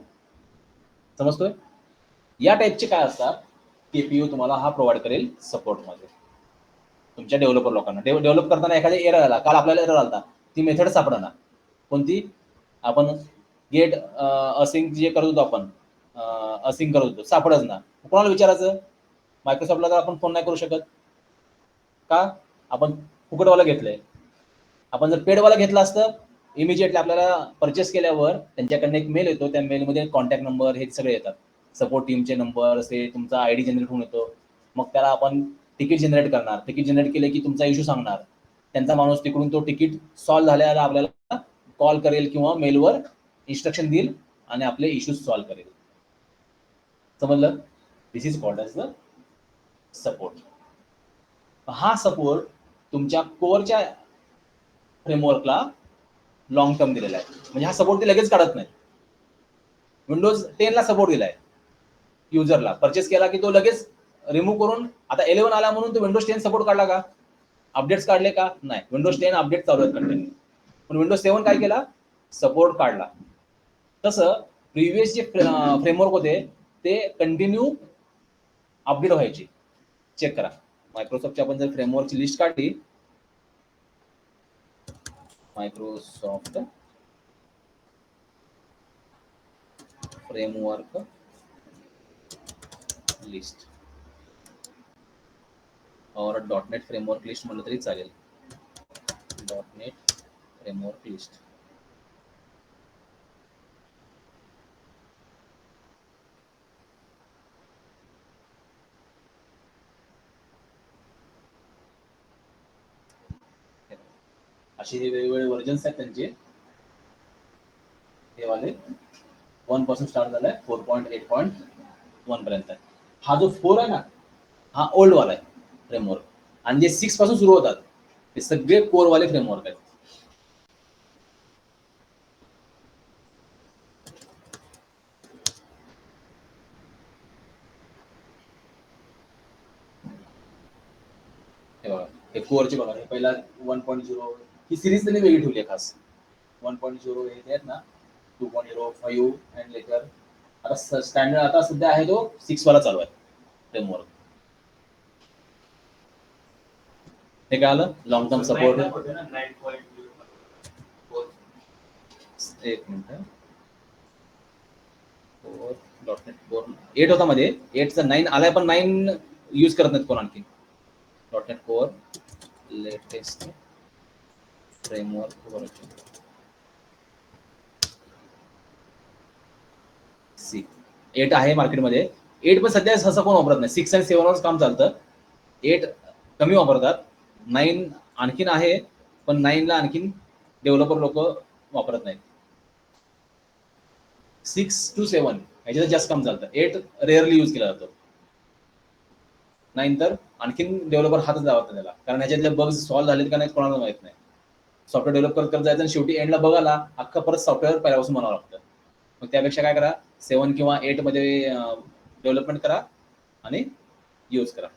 समजतोय? या टाईपचे काय असतात केपीओ, तुम्हाला हा प्रोव्हाइड करेल सपोर्टमध्ये तुमच्या डेव्हलपर लोकांना. डेव्हलप करताना एखादा एरर आला, काल आपल्याला एरर आला, ती मेथड सापडणार कोणती, आपण गेट असिंग जे करत होतो, आपण असिंग करत होतो, सापडच ना. कोणाला विचारायचं, मायक्रोसॉफ्टला तर आपण फोन नाही करू शकत, का, आपण फुकटवाला घेतलंय. आपण जर पेडवाला घेतला असतं, इमिजिएटली आपल्याला परचेस केल्यावर त्यांच्याकडनं एक मेल येतो, त्या मेलमध्ये कॉन्टॅक्ट नंबर हे सगळे येतात, सपोर्ट टीमचे नंबर, असे तुमचा आयडी जनरेट होऊन येतो. मग त्याला आपण तिकीट जनरेट करणार, तिकीट जनरेट केले की तुमचा इश्यू सांगणार, त्यांचा माणूस तिकडून तो तिकीट सॉल्व्ह झाल्याला आपल्याला कॉल करेल किंवा मेलवर इन्स्ट्रक्शन देईल आणि आपले इश्यूज सॉल्व्ह करेल. समजलं? This is called as the support. हा सपोर्ट तुमच्या कोअरच्या फ्रेमवर्कला लॉंग टर्म दिलेला आहे, म्हणजे हा सपोर्ट ते लगेच काढत नाही. विंडोज 10 ला सपोर्ट दिलाय युजरला, परचेस केला की तो लगेच रिमूव्ह करून, आता 11 आला म्हणून तो विंडोज 10 सपोर्ट काढला का, अपडेट्स काढले का, नाही, विंडोज 10 अपडेट चालू आहेत कंटिन्यू. पण विंडोज 7 काय केला, सपोर्ट काढला. तसं प्रिव्हियस जे फ्रेमवर्क होते ते कंटिन्यू अपडेट व्हायचे. चेक करा, मायक्रोसॉफ्टची आपण जर फ्रेमवर्कची लिस्ट काढली, मायक्रोसॉफ्ट फ्रेमवर्क लिस्ट और .NET फ्रेमवर्क लिस्ट म्हटलं तरी चालेल. .NET framework list. असे वेगवेगळे व्हर्जन्स आहेत त्यांचे. हे वाले 1 पासून स्टार्ट झालाय, 4.8.1 पर्यंत आहे. हा जो 4 आहे ना, हा ओल्ड वाला आहे फ्रेमवर्क, आणि जे 6 पासून सुरू होतात ते सगळे कोर वाले फ्रेमवर्क आहेत. हे बघा, हे कोरचे बघा, हे पहिला 1.0 ही सिरीज त्यांनी वेगळी ठेवली आहे खास. 1.0 हे आहेत ना, 2.0, 5 अँड लेटर. आता स्टँडर्ड आता सध्या आहे तो 6 वाला चालू आहे फ्रेमवर्क. हे काय आलं, लॉंग टर्म सपोर्ट. एक मिनिट, 8 होता मध्ये, 8चा 9 आलाय, पण 9 यूज करत नाहीत कोण आणखी. .NET core latest framework version 8 आहे मार्केटमध्ये. 8 पण सध्या सहसा कोण वापरत नाही, 6 आणि 7 वरच काम चालतं. 8 कमी वापरतात, 9 आणखीन आहे, पण 9 ला आणखीन डेव्हलपर लोक वापरत नाहीत. 6 to 7 ह्याच्यात जास्त काम चालतं. 8 रेअरली यूज केला जातो. 9 तर आणखीन डेव्हलपर हातच लावत त्याला, कारण ह्याच्यातले बग्स सॉल्व्ह झालेत का नाही कोणाला माहित नाही. सॉफ्टवेअर डेव्हलप करत जायचं आणि शेवटी एंडला बघायला अख्खं परत सॉफ्टवेअर पहिल्यापासून बनावं लागतं. मग त्यापेक्षा काय करा, 7 किंवा 8 मध्ये डेव्हलपमेंट करा आणि यूज करा.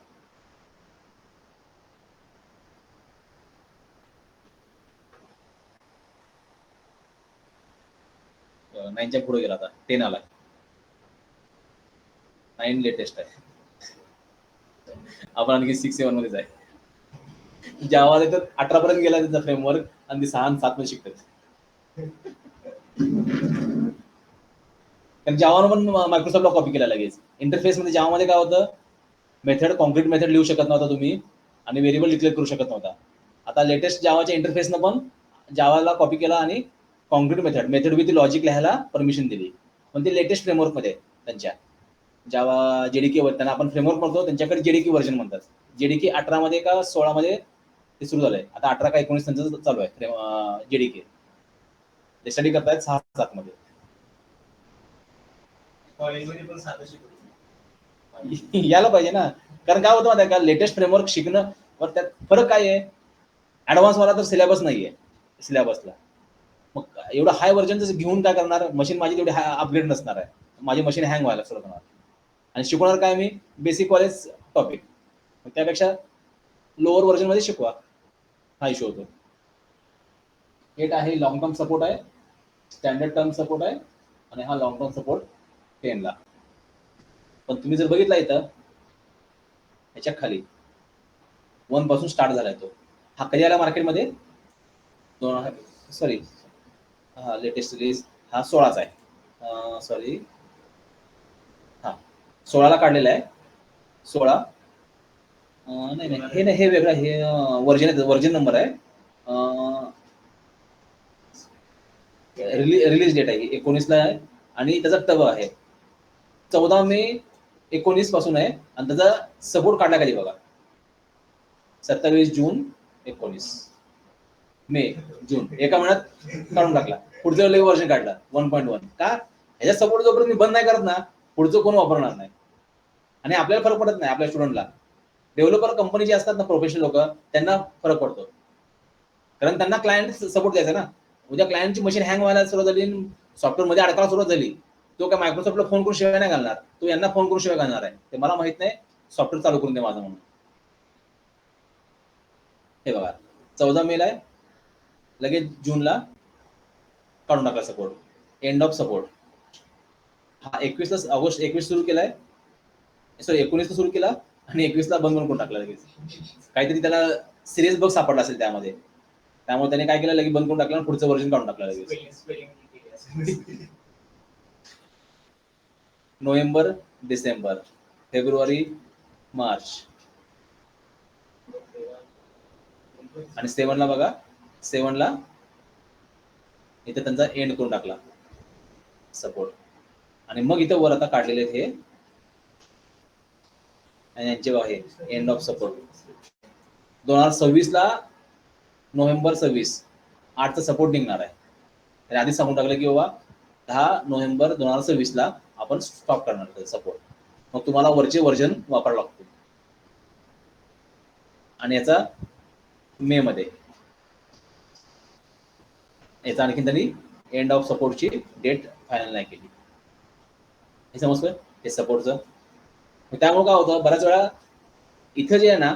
नाईनच्या पुढे गेला, आता 10 आला. 9 लेटेस्ट आहे. आपण आणखी 6-7 मध्येच आहे. जावामध्ये तर 18 पर्यंत गेला त्यांचा फ्रेमवर्क आणि ते 6 आणि 7 मध्ये शिकतात. कारण जावानं पण मायक्रोसॉफ्टला कॉपी केला लगेच. इंटरफेस मध्ये जावामध्ये काय होतं, मेथड कॉन्क्रीट मेथड लिहू शकत नव्हता तुम्ही आणि व्हेरिएबल डिक्लेअर करू शकत नव्हता. आता लेटेस्ट जावाच्या इंटरफेसनं पण जावाला कॉपी केला आणि कॉन्क्रीट मेथड विथ लॉजिक लिहायला परमिशन दिली. पण ते लेटेस्ट फ्रेमवर्कमध्ये त्यांच्या जावा जेडीके त्यांना आपण फ्रेमवर्क म्हणतो, त्यांच्याकडे जेडीके व्हर्जन म्हणतात. जेडीके 18 मध्ये का 16 मध्ये ते सुरू झालंय. आता 18 का 19 त्यांचं चालू आहे जेडीके. ते स्टडी करतायत 6-7 मध्ये. कॉलेजमध्ये पण साधं शिकवतो. यायला पाहिजे ना, कारण काय होतं माहिती का, लेटेस्ट फ्रेमवर्क शिकणं वर त्यात फरक काय आहे, ऍडव्हान्स वाला तर सिलेबस नाहीये सिलेबसला. मग एवढं हाय व्हर्जन घेऊन काय करणार, मशीन माझी तेवढी अपग्रेड नसणार आहे, माझी मशीन हँग व्हायला सुरू होणार. आणि शिकवणार काय मी, बेसिक कॉलेज टॉपिक. त्यापेक्षा लोअर व्हर्जन मध्ये शिकवा, हा इश्यू होतो. 8 आहे लॉंग टर्म सपोर्ट आहे, स्टँडर्ड टर्म सपोर्ट आहे आणि हा लॉंग टर्म सपोर्ट 10 ला. पण तुम्ही जर बघितला इथं ह्याच्या खाली 1 पासून स्टार्ट झालाय तो. हा कधी आला मार्केटमध्ये, सॉरी हा लेटेस्ट रिलीज हा 16चा आहे. सॉरी हा 16ला काढलेला आहे. 16 नाही नाही हे नाही, हे वेगळं, हे व्हर्जन नंबर आहे. रिलीज डेट आहे 19ला आहे आणि त्याचा टब आहे 14 मे 19 पासून आहे आणि त्याचा सपोर्ट काढला कधी बघा 27 जून 19 मे जून, एका महिन्यात काढून टाकला. पुढचं लेव वर्जन काढला 1.1. का, ह्याच्या सपोर्ट जोपर्यंत मी बंद नाही करत ना, पुढचं कोण वापरणार नाही आणि आपल्याला फरक पडत नाही. आपल्या स्टुडंटला, डेव्हलपर कंपनी जे असतात ना, प्रोफेशनल लोक, त्यांना फरक पडतो, कारण त्यांना क्लायंट सपोर्ट द्यायचा ना. उद्या क्लायंटची मशीन हँग व्हायला सुरुवात झाली, सॉफ्टवेअर मध्ये अडकायला सुरुवात झाली, तो काय मायक्रोसॉफ्टला फोन करून शिवाय नाही घालणार, तो यांना फोन करून शिवाय घालणार आहे. ते मला माहित नाही, सॉफ्टवेअर चालू करून दे माझं म्हणून. हे बघा 14 मेला आहे, लगेच जूनला काढून टाकला सपोर्ट, एंड ऑफ सपोर्ट. हा 21 ऑगस्ट 21 सुरू केलाय, सॉरी 19 सुरू केला आणि 21ला बंद करून टाकला लगेच. काहीतरी त्याला सिरियस बग सापडला असेल त्यामध्ये, त्यामुळे त्याने काय केलं, लगेच बंद करून टाकलं आणि पुढचं व्हर्जन काढून टाकलं लगेच. नोव्हेंबर, डिसेंबर, फेब्रुवारी, मार्च आणि 7ला बघा, 7ला इथे त्यांचा एंड करून टाकला सपोर्ट. आणि मग इथं वर आता काढलेले हे आणि यांचे आहे एंड ऑफ सपोर्ट 2026ला नोव्हेंबर 26 8चा सपोर्ट निघणार आहे. आणि आधीच सांगून टाकलं की बाबा 10 नोव्हेंबर 2026ला आपण स्टॉप करणार सपोर्ट. मग तुम्हाला वरचे व्हर्जन वापरावं लागतो. आणि याचा मे मध्ये याचा आणखी त्यांनी एंड ऑफ सपोर्टची डेट फायनल नाही केली. हे समजतोय हे सपोर्टचं. त्यामुळे काय होतं, बऱ्याच वेळा इथं जे आहे ना,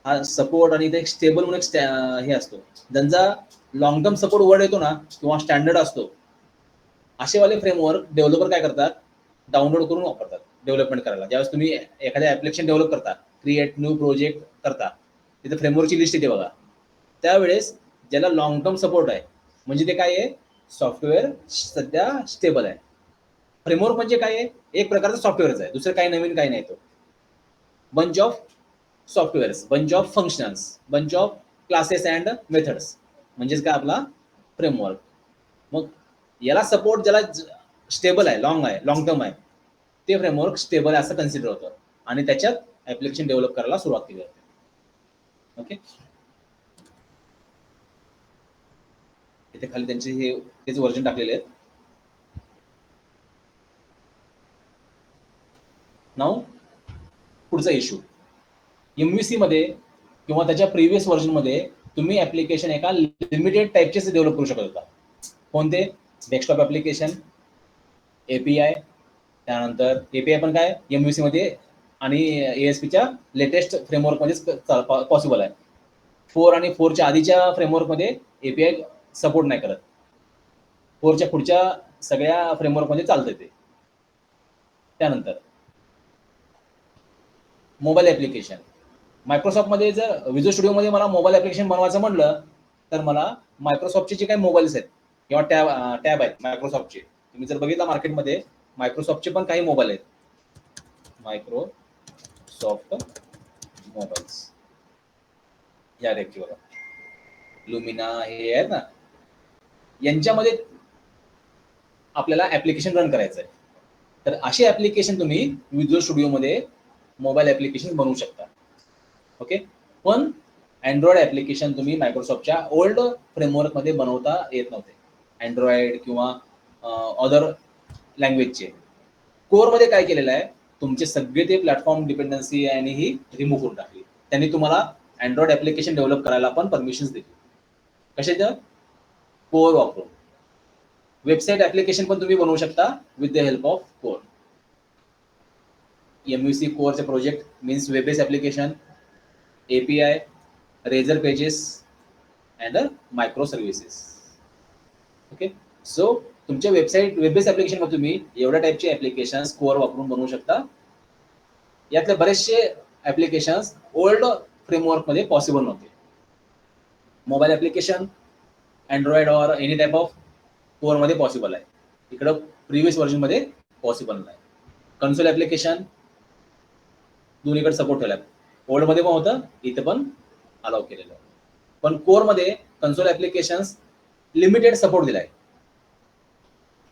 हा सपोर्ट आणि इथे एक स्टेबल म्हणून एक हे असतो, ज्यांचा लॉंग टर्म सपोर्ट वर्ड येतो ना किंवा स्टँडर्ड असतो, असेवाले फ्रेमवर्क डेव्हलपर काय करतात, डाउनलोड करून वापरतात डेव्हलपमेंट करायला. ज्यावेळेस तुम्ही एखाद्या ऍप्लिकेशन डेव्हलप करता, क्रिएट न्यू प्रोजेक्ट करता, तिथे फ्रेमवर्कची लिस्ट येते बघा. त्यावेळेस ज्याला लॉंग टर्म सपोर्ट आहे, म्हणजे ते काय आहे, सॉफ्टवेअर सध्या स्टेबल आहे. फ्रेमवर्क म्हणजे काय आहे, एक प्रकारचं सॉफ्टवेअरच आहे, दुसरं काही नवीन काही नाही. तो bunch of softwares, bunch of functions, bunch of classes and methods, म्हणजेच काय आपला फ्रेमवर्क. मग याला सपोर्ट ज्याला स्टेबल आहे, लॉंग टर्म आहे, ते फ्रेमवर्क स्टेबल आहे असं कन्सिडर होतं आणि त्याच्यात ऍप्लिकेशन डेव्हलप करायला सुरुवात केली जाते. ओके, इथे खाली त्यांचे हे तेच व्हर्जन टाकलेले आहेत. नाव पुढचा इश्यू, MVC मध्ये किंवा त्याच्या प्रिव्हियस व्हर्जन मध्ये तुम्ही ऍप्लिकेशन एका लिमिटेड टाईपचे डेव्हलप करू शकत होता. कोणते, डेस्कटॉप ऍप्लिकेशन, API, त्यानंतर API पण काय MVC मध्ये आणि ASP.च्या लेटेस्ट फ्रेमवर्क मध्ये पॉसिबल आहे. 4 आणि 4च्या आधीच्या फ्रेमवर्क मध्ये API सपोर्ट नाही करत, 4च्या पुढच्या सगळ्या फ्रेमवर्क मध्ये चालतं ते. त्यानंतर मोबाईल ॲप्लिकेशन. मायक्रोसॉफ्टमध्ये जर विज्युअल स्टुडिओमध्ये मला मोबाईल ॲप्लिकेशन बनवायचं म्हटलं तर मला मायक्रोसॉफ्टचे जे काही मोबाईल्स आहेत किंवा टॅब आहेत मायक्रोसॉफ्टचे, तुम्ही जर बघितलं मार्केटमध्ये मायक्रोसॉफ्टचे पण काही मोबाईल आहेत, मायक्रोसॉफ्ट मोबाईल्स या टाईपचे बघा, लुमिना हे आहेत ना, यांच्यामध्ये आपल्याला ॲप्लिकेशन रन करायचं आहे. तर असे ॲप्लिकेशन तुम्ही विज्युअल स्टुडिओमध्ये मोबाईल ॲप्लिकेशन बनवू शकता. ओके, पण अँड्रॉइड ॲप्लिकेशन तुम्ही मायक्रोसॉफ्टच्या ओल्ड फ्रेमवर्कमध्ये बनवता येत नव्हते. अँड्रॉइड किंवा अदर लँग्वेजचे. कोरमध्ये काय केलेलं आहे, तुमचे सगळे ते प्लॅटफॉर्म डिपेंडन्सी आणि ही रिमूव्ह करून टाकली. त्यांनी तुम्हाला अँड्रॉइड ॲप्लिकेशन डेव्हलप करायला पण परमिशन्स दिली. कशाचं? कोर वापरून. वेबसाईट ॲप्लिकेशन पण तुम्ही बनवू शकता with the help of core. MVC कोरचे project means web based application, API, razor pages and micro services. Okay, so तुमच्या वेबसाईट वेब बेस्ड ॲप्लिकेशनमध्ये तुम्ही एवढ्या टाईपचे ॲप्लिकेशन्स कोर वापरून बनवू शकता. यातले बरेचसे ॲप्लिकेशन्स ओल्ड फ्रेमवर्कमध्ये पॉसिबल नव्हते. Mobile application Android or any type of कोरमध्ये पॉसिबल आहे. इकडं प्रिव्हियस व्हर्जनमध्ये पॉसिबल नाही. कन्सोल ॲप्लिकेशन दोन्हीकडे सपोर्ट ठेवला आहे. ओल्डमध्ये पण होतं, इथे पण अलाउ केलेलं आहे. पण कोरमध्ये कन्सोल ॲप्लिकेशन्स लिमिटेड सपोर्ट दिला आहे,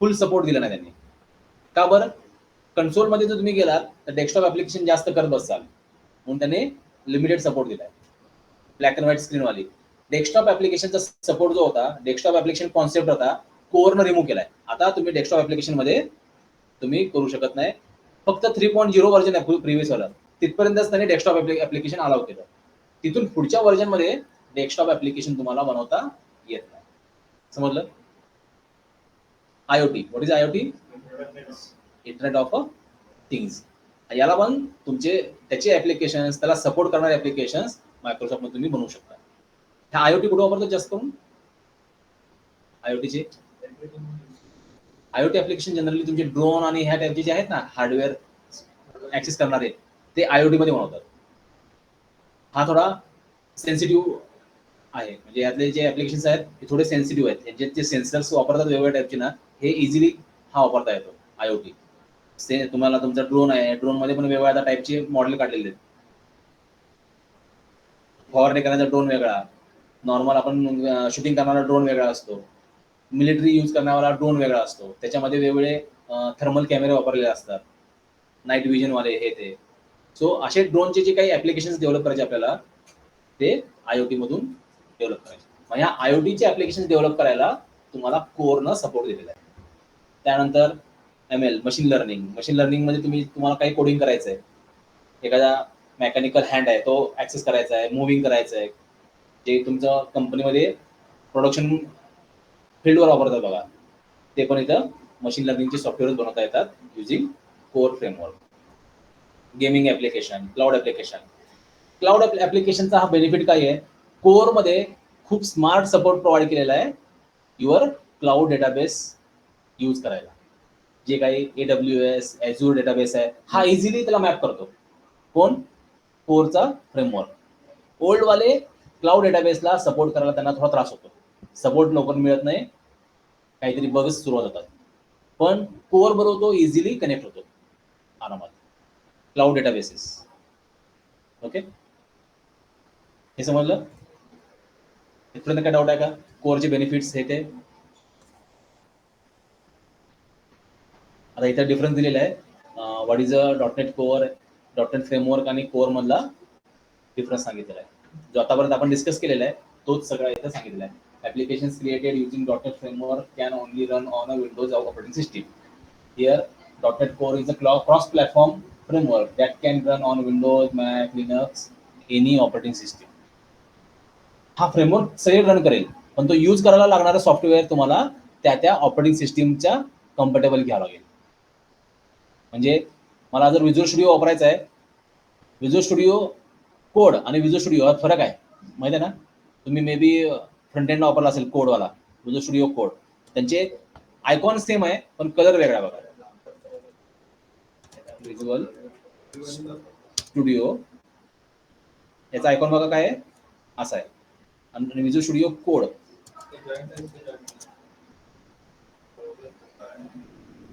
फुल सपोर्ट दिला नाही त्यांनी. का बरं? कन्सोलमध्ये जर तुम्ही गेलात तर डेस्कटॉप ॲप्लिकेशन जास्त करत बसाल, म्हणून त्याने लिमिटेड सपोर्ट दिला आहे. ब्लॅक अँड व्हाईट स्क्रीनवाली डेस्कटॉप ॲप्लिकेशनचा सपोर्ट जो होता, डेस्कटॉप ॲप्लिकेशन कॉन्सेप्ट होता, कोरनं रिमूव्ह केलाय. आता तुम्ही डेस्कटॉप ॲप्लिकेशनमध्ये तुम्ही करू शकत नाही. फक्त 3.0 व्हर्जन आहे प्रिव्हियस वाला, तिथपर्यंतच त्याने डेस्कटॉप ॲप्लिकेशन अलाउ केलं. तिथून पुढच्या व्हर्जनमध्ये डेस्कटॉप ॲप्लिकेशन तुम्हाला बनवता येत नाही. समजलं? IoT, what is IoT? Internet of things. याला पण तुमचे त्याचे ॲप्लिकेशन्स, त्याला सपोर्ट करणारे ॲप्लिकेशन्स मायक्रोसॉफ्टमध्ये तुम्ही बनवू शकता. ह्या IoT कुठे वापरतात जास्त करून? IoTचे IoT ॲप्लिकेशन जनरली तुमचे ड्रोन आणि ह्या टाईपचे जे आहेत ना, हार्डवेअर ॲक्सेस करणारे, ते IoT मध्ये बनवतात. हा थोडा सेन्सिटिव्ह आहे, म्हणजे यातले जे ॲप्लिकेशन्स आहेत ते थोडे सेन्सिटिव्ह आहेत. यांचे जे सेन्सर्स वापरतात वेगवेगळ्या टाईपचे ना, हे इझिली हा वापरता येतो IoT. तुम्हाला तुमचा ड्रोन आहे, ड्रोनमध्ये पण वेगवेगळ्या टाईपचे मॉडेल काढलेले आहेत. फवारणी करण्याचा ड्रोन वेगळा, नॉर्मल आपण शूटिंग करणारा ड्रोन वेगळा असतो, मिलिटरी यूज करणारा ड्रोन वेगळा असतो. त्याच्यामध्ये वेगवेगळे थर्मल कॅमेरे वापरलेले असतात, नाईट विजनवाले हे ते. सो असे ड्रोनचे जे काही ॲप्लिकेशन्स डेव्हलप करायचे आपल्याला, ते IoT मधून डेव्हलप करायचे. मग ह्या IoTचे ॲप्लिकेशन्स डेव्हलप करायला तुम्हाला कोरनं सपोर्ट दिलेला आहे. त्यानंतर ML, मशीन लर्निंग. मशीन लर्निंगमध्ये तुम्हाला काही कोडिंग करायचं आहे, एखादा मेकॅनिकल हँड आहे तो ॲक्सेस करायचा आहे, मुव्हिंग करायचं आहे, जे तुमचं कंपनीमध्ये प्रोडक्शन फील्डवर वापरतात बघा, ते पण इथं मशीन लर्निंगचे सॉफ्टवेअर बनवता येतात using core framework. Gaming application, cloud application. Cloud ॲप्लिकेशनचा हा बेनिफिट काय आहे, कोरमध्ये खूप स्मार्ट सपोर्ट प्रोव्हाइड केलेला आहे युअर क्लाउड डेटाबेस यूज करायला. जे काही AWS, Azure डेटाबेस आहे, हा इझिली त्याला मॅप करतो. कोण? कोरचा फ्रेमवर्क. ओल्डवाले क्लाउड डेटाबेसला सपोर्ट करायला त्यांना थोडा त्रास होतो, सपोर्ट लवकर मिळत नाही, काहीतरी बग्स सुरुवात होतात. पण कोर बरोबर तो इझिली कनेक्ट होतो आरामात, क्लाउड डेटाबेसेस. ओके, हे समजलं? इथपर्यंत काय डाऊट आहे का? कोरचे बेनिफिट्स हे ते. आता इथं डिफरन्स दिलेला आहे, what is a .NET core, .NET framework आणि कोर मधला डिफरन्स सांगितलेला आहे. जो आतापर्यंत आपण डिस्कस केलेला आहे तोच सगळा इथं सांगितलेला आहे. Applications created using .NET framework can only run on a Windows operating system. Here .NET Core is a cross-platform framework that can run on Windows, Mac, Linux, any operating system. हा framework सगळे run करेल, पण तो use करायला लागणारा software तुम्हाला त्या operating सिस्टीमच्या कम्फर्टेबल घ्यावं लागेल. म्हणजे मला जर विज्युअल स्टुडिओ वापरायचा आहे, विज्युअल स्टुडिओ कोड आणि विज्युअल स्टुडिओ हा फरक आहे, माहिती आहे ना? तुम्ही मे बी फ्रंट एंड वापरला असेल कोडवाला, विज्युअल स्टुडिओ कोड, त्यांचे आयकॉन सेम आहे पण कलर वेगळा बघा. विज्युअल स्टुडिओ याचा आयकॉन बघा काय आहे, असा आहे. आणि विज्युअल स्टुडिओ कोड,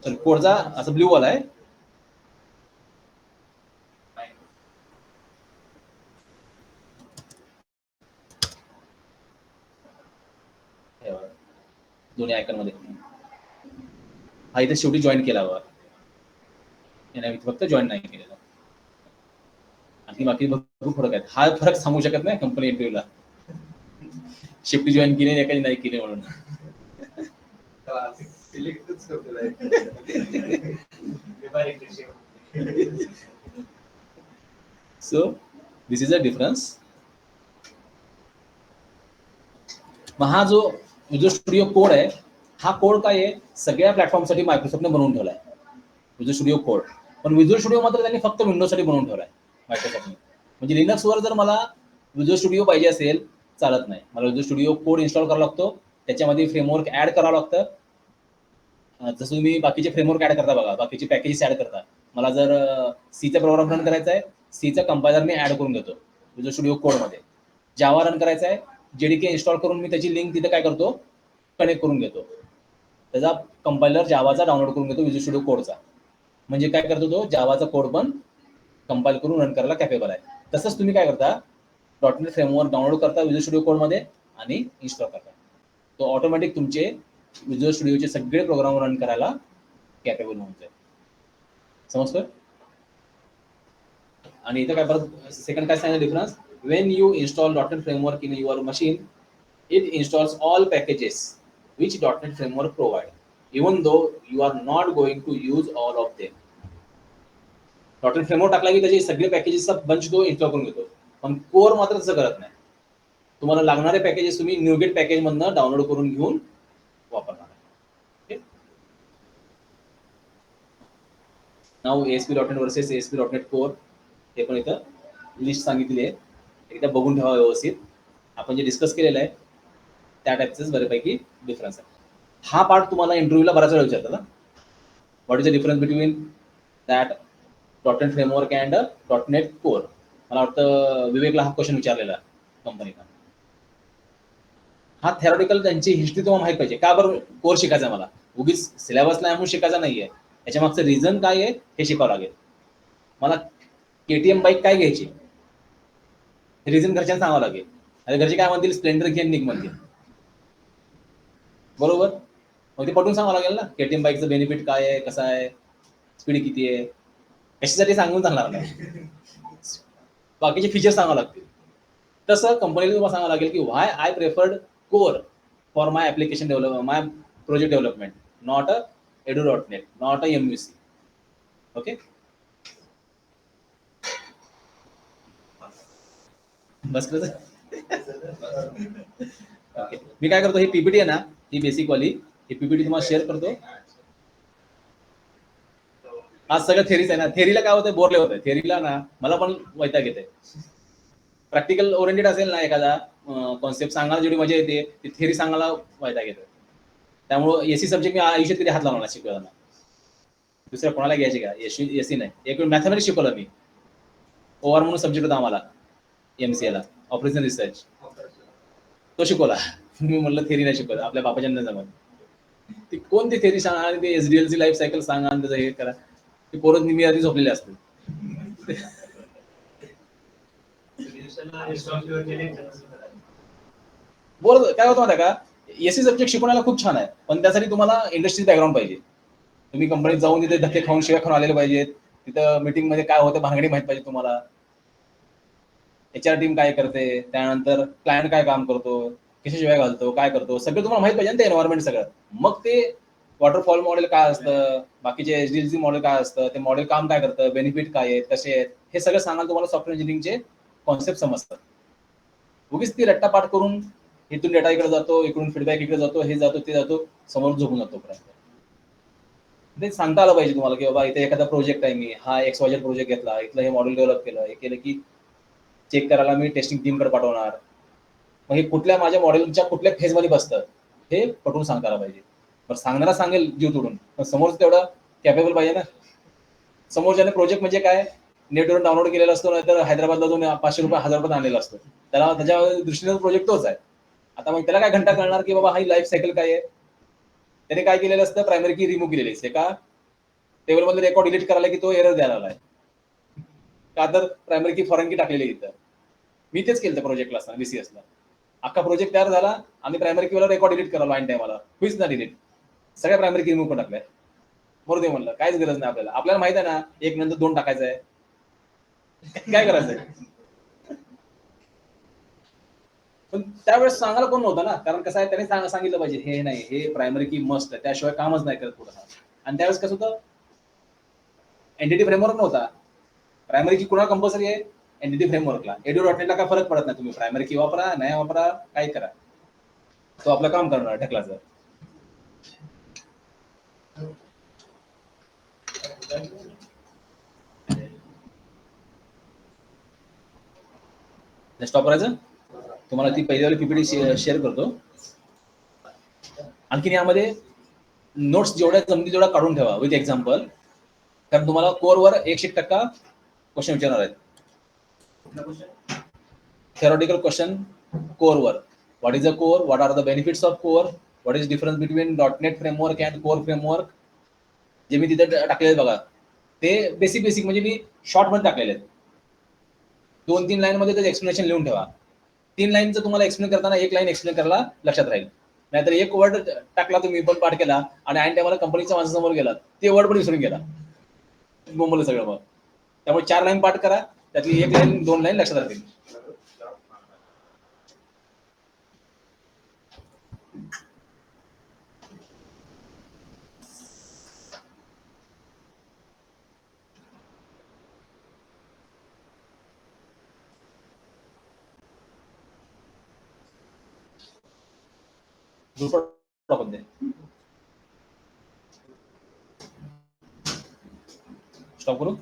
तर कोडचा असं ब्ल्यू वाला आहे. हे बघा, दोन्ही आयकॉन मध्ये हा इथे शेवटी जॉईन केला बघा, फक्त जॉईन नाही केलेला. आणखी बाकी भरपूर फरक आहेत. हा फरक सांगू शकत नाही कंपनी इंटरव्ह्यूला शिफ्ट जॉईन केली एखादी नाही केली म्हणून. So this is a difference. मग हा जो विज्युअल स्टुडिओ कोड आहे, हा कोड काय आहे, सगळ्या प्लॅटफॉर्मसाठी मायक्रोसॉफ्टने बनवून ठेवला आहे विज्युअल स्टुडिओ कोड. पण विज्युअल स्टुडिओ मात्र त्यांनी फक्त विंडोजसाठी बनवून ठेवला आहे मायक्रोसॉफ्टने. म्हणजे लिनक्सवर जर मला विज्युअल स्टुडिओ पाहिजे असेल चालत नाही, मला विज्युअल स्टुडिओ कोड इन्स्टॉल करावा लागतो, त्याच्यामध्ये फ्रेमवर्क ऍड करावं लागतं. जसं तुम्ही बाकीचे फ्रेमवर्क ऍड करता बघा, बाकीचे पॅकेजेस ऍड करता. मला जर सीचा प्रोग्राम रन करायचा आहे, सीचा कंपायलर मी ऍड करून घेतो विज्युअल स्टुडिओ कोडमध्ये. जावा रन करायचा आहे, जेडीके इन्स्टॉल करून मी त्याची लिंक तिथे काय करतो, कनेक्ट करून घेतो. त्याचा कंपायलर जावाचा डाउनलोड करून घेतो विज्युअल स्टुडिओ कोडचा. म्हणजे काय करतो, तो जावाचा कोड पण कंपाईल करून रन करायला कॅपेबल आहे. तसंच तुम्ही काय करता, .NET फ्रेमवर्क डाउनलोड करता विज्युअल स्टुडिओ कोडमध्ये आणि इन्स्टॉल करता. तो ऑटोमॅटिक तुमचे विज्युअल स्टुडिओचे सगळे प्रोग्राम रन करायला कॅपेबल होऊन जाईल. समजतोय? आणि इथं काय परत सेकंड काय सांगितलं difference, when you install .NET framework in your machine, it installs all packages which .NET framework provide, even though you are not going to use all of them. .NET framework टाकला की त्याचे सगळे पॅकेजेसचा bunch तो install करून घेतो, पण core मात्र तसं करत नाही. तुम्हाला लागणारे पॅकेजेस तुम्ही न्यूगेट पॅकेज मधनं डाउनलोड करून घेऊन वापरणार. नाव ASP.NET वर्सेस ASP.NET कोर, हे पण इथं लिस्ट सांगितली आहे, एकदा बघून ठेवा व्यवस्थित. आपण जे डिस्कस केलेलं आहे त्या टाईपचंच बऱ्यापैकी डिफरन्स आहे. हा पार्ट तुम्हाला इंटरव्ह्यूला बराच वेळा विचारतात ना, what is the difference between that .NET framework and .NET core. मला वाटतं विवेकला हा क्वेश्चन विचारलेला कंपनीला. हा थेरॉटिकल त्यांची हिस्ट्री तुम्हाला माहित पाहिजे. का बरं कोर शिकायचा मला, उगीच सिलेबसला म्हणून शिकायचा नाहीये, त्याच्या मागचं रिझन काय आहे हे शिकावं लागेल. मला KTM बाईक काय घ्यायची, रिझन घरच्यांना सांगावं लागेल. आणि घरचे काय म्हणतील, स्प्लेंडर घे, निक म्हणतील, बरोबर. मग ते पटून सांगावं लागेल ना, KTM बाईकचं बेनिफिट काय आहे, कसं आहे, स्पीड किती आहे, कशासाठी सांगून चालणार नाही, बाकीचे फीचर्स सांगावं लागतील. तसं कंपनीला तुम्हाला सांगावं लागेल की why I preferred core for my application development, my project development, not a edu.net, not a MVC. Okay, बस कसं. ओके, मी काय करतो, ही पीपीटी आहे ना, ही बेसिक वाली, ही पीपीटी तुम्हाला शेअर करतो. आज सगळं थेरीच आहे ना, थेरीला काय होतं, बोरले होतं थेरीला ना, मला पण वैताग येते. प्रॅक्टिकल ओरिएंटेड असेल ना एखादा कॉन्सेप्ट सांगायला जेवढी मजा येते, ती थेरी सांगायला वैताग येते. त्यामुळं एसी सब्जेक्ट मी आयुष्यात कधी हात लावला शिकवताना. दुसऱ्या कोणाला घ्यायची का, एसी नाही. एक वेळ मॅथमॅटिक्स शिकवलं मी, ओआर म्हणून सब्जेक्ट होता आम्हाला MCA ला, ऑपरेशन रिसर्च, तो शिकवला. मी म्हटलं थेरी नाही शिकवत, आपल्या बापाच्या नाही जमत. ती कोणती थेरी सांगा आणि ते SDLC लाईफ सायकल सांगा आणि त्याचं हे करा, ते पोरं निम्मी आधी झोपलेले असते. बोल काय होतं माहिती का, एसी सब्जेक्ट शिकवण्याला खूप छान आहे, पण त्यासाठी तुम्हाला इंडस्ट्री बॅकग्राऊंड पाहिजे. तुम्ही कंपनीत जाऊन तिथे धक्के खाऊन शिव्या खाऊन आलेले पाहिजेत. तिथं मीटिंग मध्ये काय होतं भानगडी माहित पाहिजे तुम्हाला, HR टीम काय करते, त्यानंतर क्लायंट काय काम करतो, कशी शिवाय घालतो, काय करतो, सगळं तुम्हाला माहित पाहिजे ना, ते एन्व्हायरमेंट सगळं. मग ते वॉटरफॉल मॉडेल काय असतं, बाकीचे SDLC मॉडेल काय असतं, ते मॉडेल काम काय करतं, बेनिफिट काय आहेत, कसे आहेत, हे सगळं सांगायला तुम्हाला सॉफ्टवेअर इंजिनिअरिंगचे कॉन्सेप्ट समजतात. उगीच ती रट्टापाठ करून इथून डेटा इकडे जातो, इकडून फीडबॅक इकडे जातो, हे जातो ते जातो, समोर झोपून जातो पर्यंत. ते सांगता आलं पाहिजे तुम्हाला की बाबा इथे एखादा प्रोजेक्ट आहे, मी हा XYZ प्रोजेक्ट घेतला, इथलं हे मॉडेल डेव्हलप केलं, हे केलं की चेक करायला मी टेस्टिंग टीमकडे पाठवणार. मग हे कुठल्या माझ्या मॉडेलच्या कुठल्या फेजमध्ये बसतं हे पटवून सांगता आलं पाहिजे. पण सांगणारा सांगेल जीव तोडून, पण समोर तेवढं कॅपेबल पाहिजे ना. समोरच्याने प्रोजेक्ट म्हणजे काय, नेटवरून डाउनलोड केलेला असतो, नाहीतर हैदराबादला जाऊन 500 रुपये 1000 रुपये आणलेला असतो. त्याला त्याच्या दृष्टीने प्रोजेक्ट तोच आहे. आता मग त्याला काय घंटा कळणार की बाबा ही लाईफ सायकल काय आहे. त्याने काय केलेलं असतं, प्रायमरी की रिमूव्ह केलेली असते. का टेबलमधले रेकॉर्ड डिलीट करायला की तो एरर द्यायला आलाय, का तर प्रायमरी की फॉरेन की टाकलेली आहे इथं. मी तेच केलं प्रोजेक्टला असताना बीसीएसला. अख्खा प्रोजेक्ट तयार झाला आणि प्रायमरी कीला रेकॉर्ड डिलीट करायला ऐन टायमाला. होईच ना डिलीट. सगळ्या प्रायमरी की रिमूव्ह करून टाकल्या. बरोबर ते म्हणलं, काहीच गरज नाही आपल्याला. आपल्याला माहित आहे ना, 1 नंतर 2 टाकायचं आहे. काय करायचंय. पण त्यावेळेस सांगायला कोण नव्हतं ना, कारण कसं आहे, त्याने सांगितलं पाहिजे हे नाही, हे प्रायमरी की मस्ट आहे, त्याशिवाय कामच नाही करत पुढे. आणि त्यावेळेस कसं होतं, एनटीटी फ्रेमवर्क नव्हता. प्रायमरी की कुणाला कंपल्सरी आहे, एनटीटी फ्रेमवर्कला. एडू.नेटला काय फरक पडत नाही, तुम्ही प्रायमरी की वापरा नाही वापरा काय करा, तो आपलं काम करणार ढकलाचं. स्टॉप करायचं. तुम्हाला ती पहिली पीपीटी शेअर करतो. आणखीन यामध्ये नोट्स जेवढ्या जमती तेवढा काढून ठेवा विथ एक्झाम्पल, कारण तुम्हाला कोरवर 100% क्वेश्चन विचारणार आहेत. theoretical question core वर. What is a core? What are the benefits of core? What is difference between .NET framework and core framework? जे मी तिथे टाकलेले बघा, ते बेसिक म्हणजे मी शॉर्ट मध्ये टाकलेले आहेत. 2-3 लाईन मध्ये त्याचं एक्सप्लेनेशन लिहून ठेवा. 3 लाईनचं तुम्हाला एक्सप्लेन करताना 1 लाईन एक्सप्लेन करायला लक्षात राहील. नाहीतर एक वर्ड टाकला तुम्ही पण पाठ केला आणि ऐन टायमाला कंपनीच्या माणसासमोर गेला, ते वर्ड पण विसरून गेला, बोंबलं सगळं. मग त्यामुळे 4 लाईन पाठ करा, त्यातली 1 लाईन 2 लाईन लक्षात राहतील. टाकून दे. स्टॉप करू.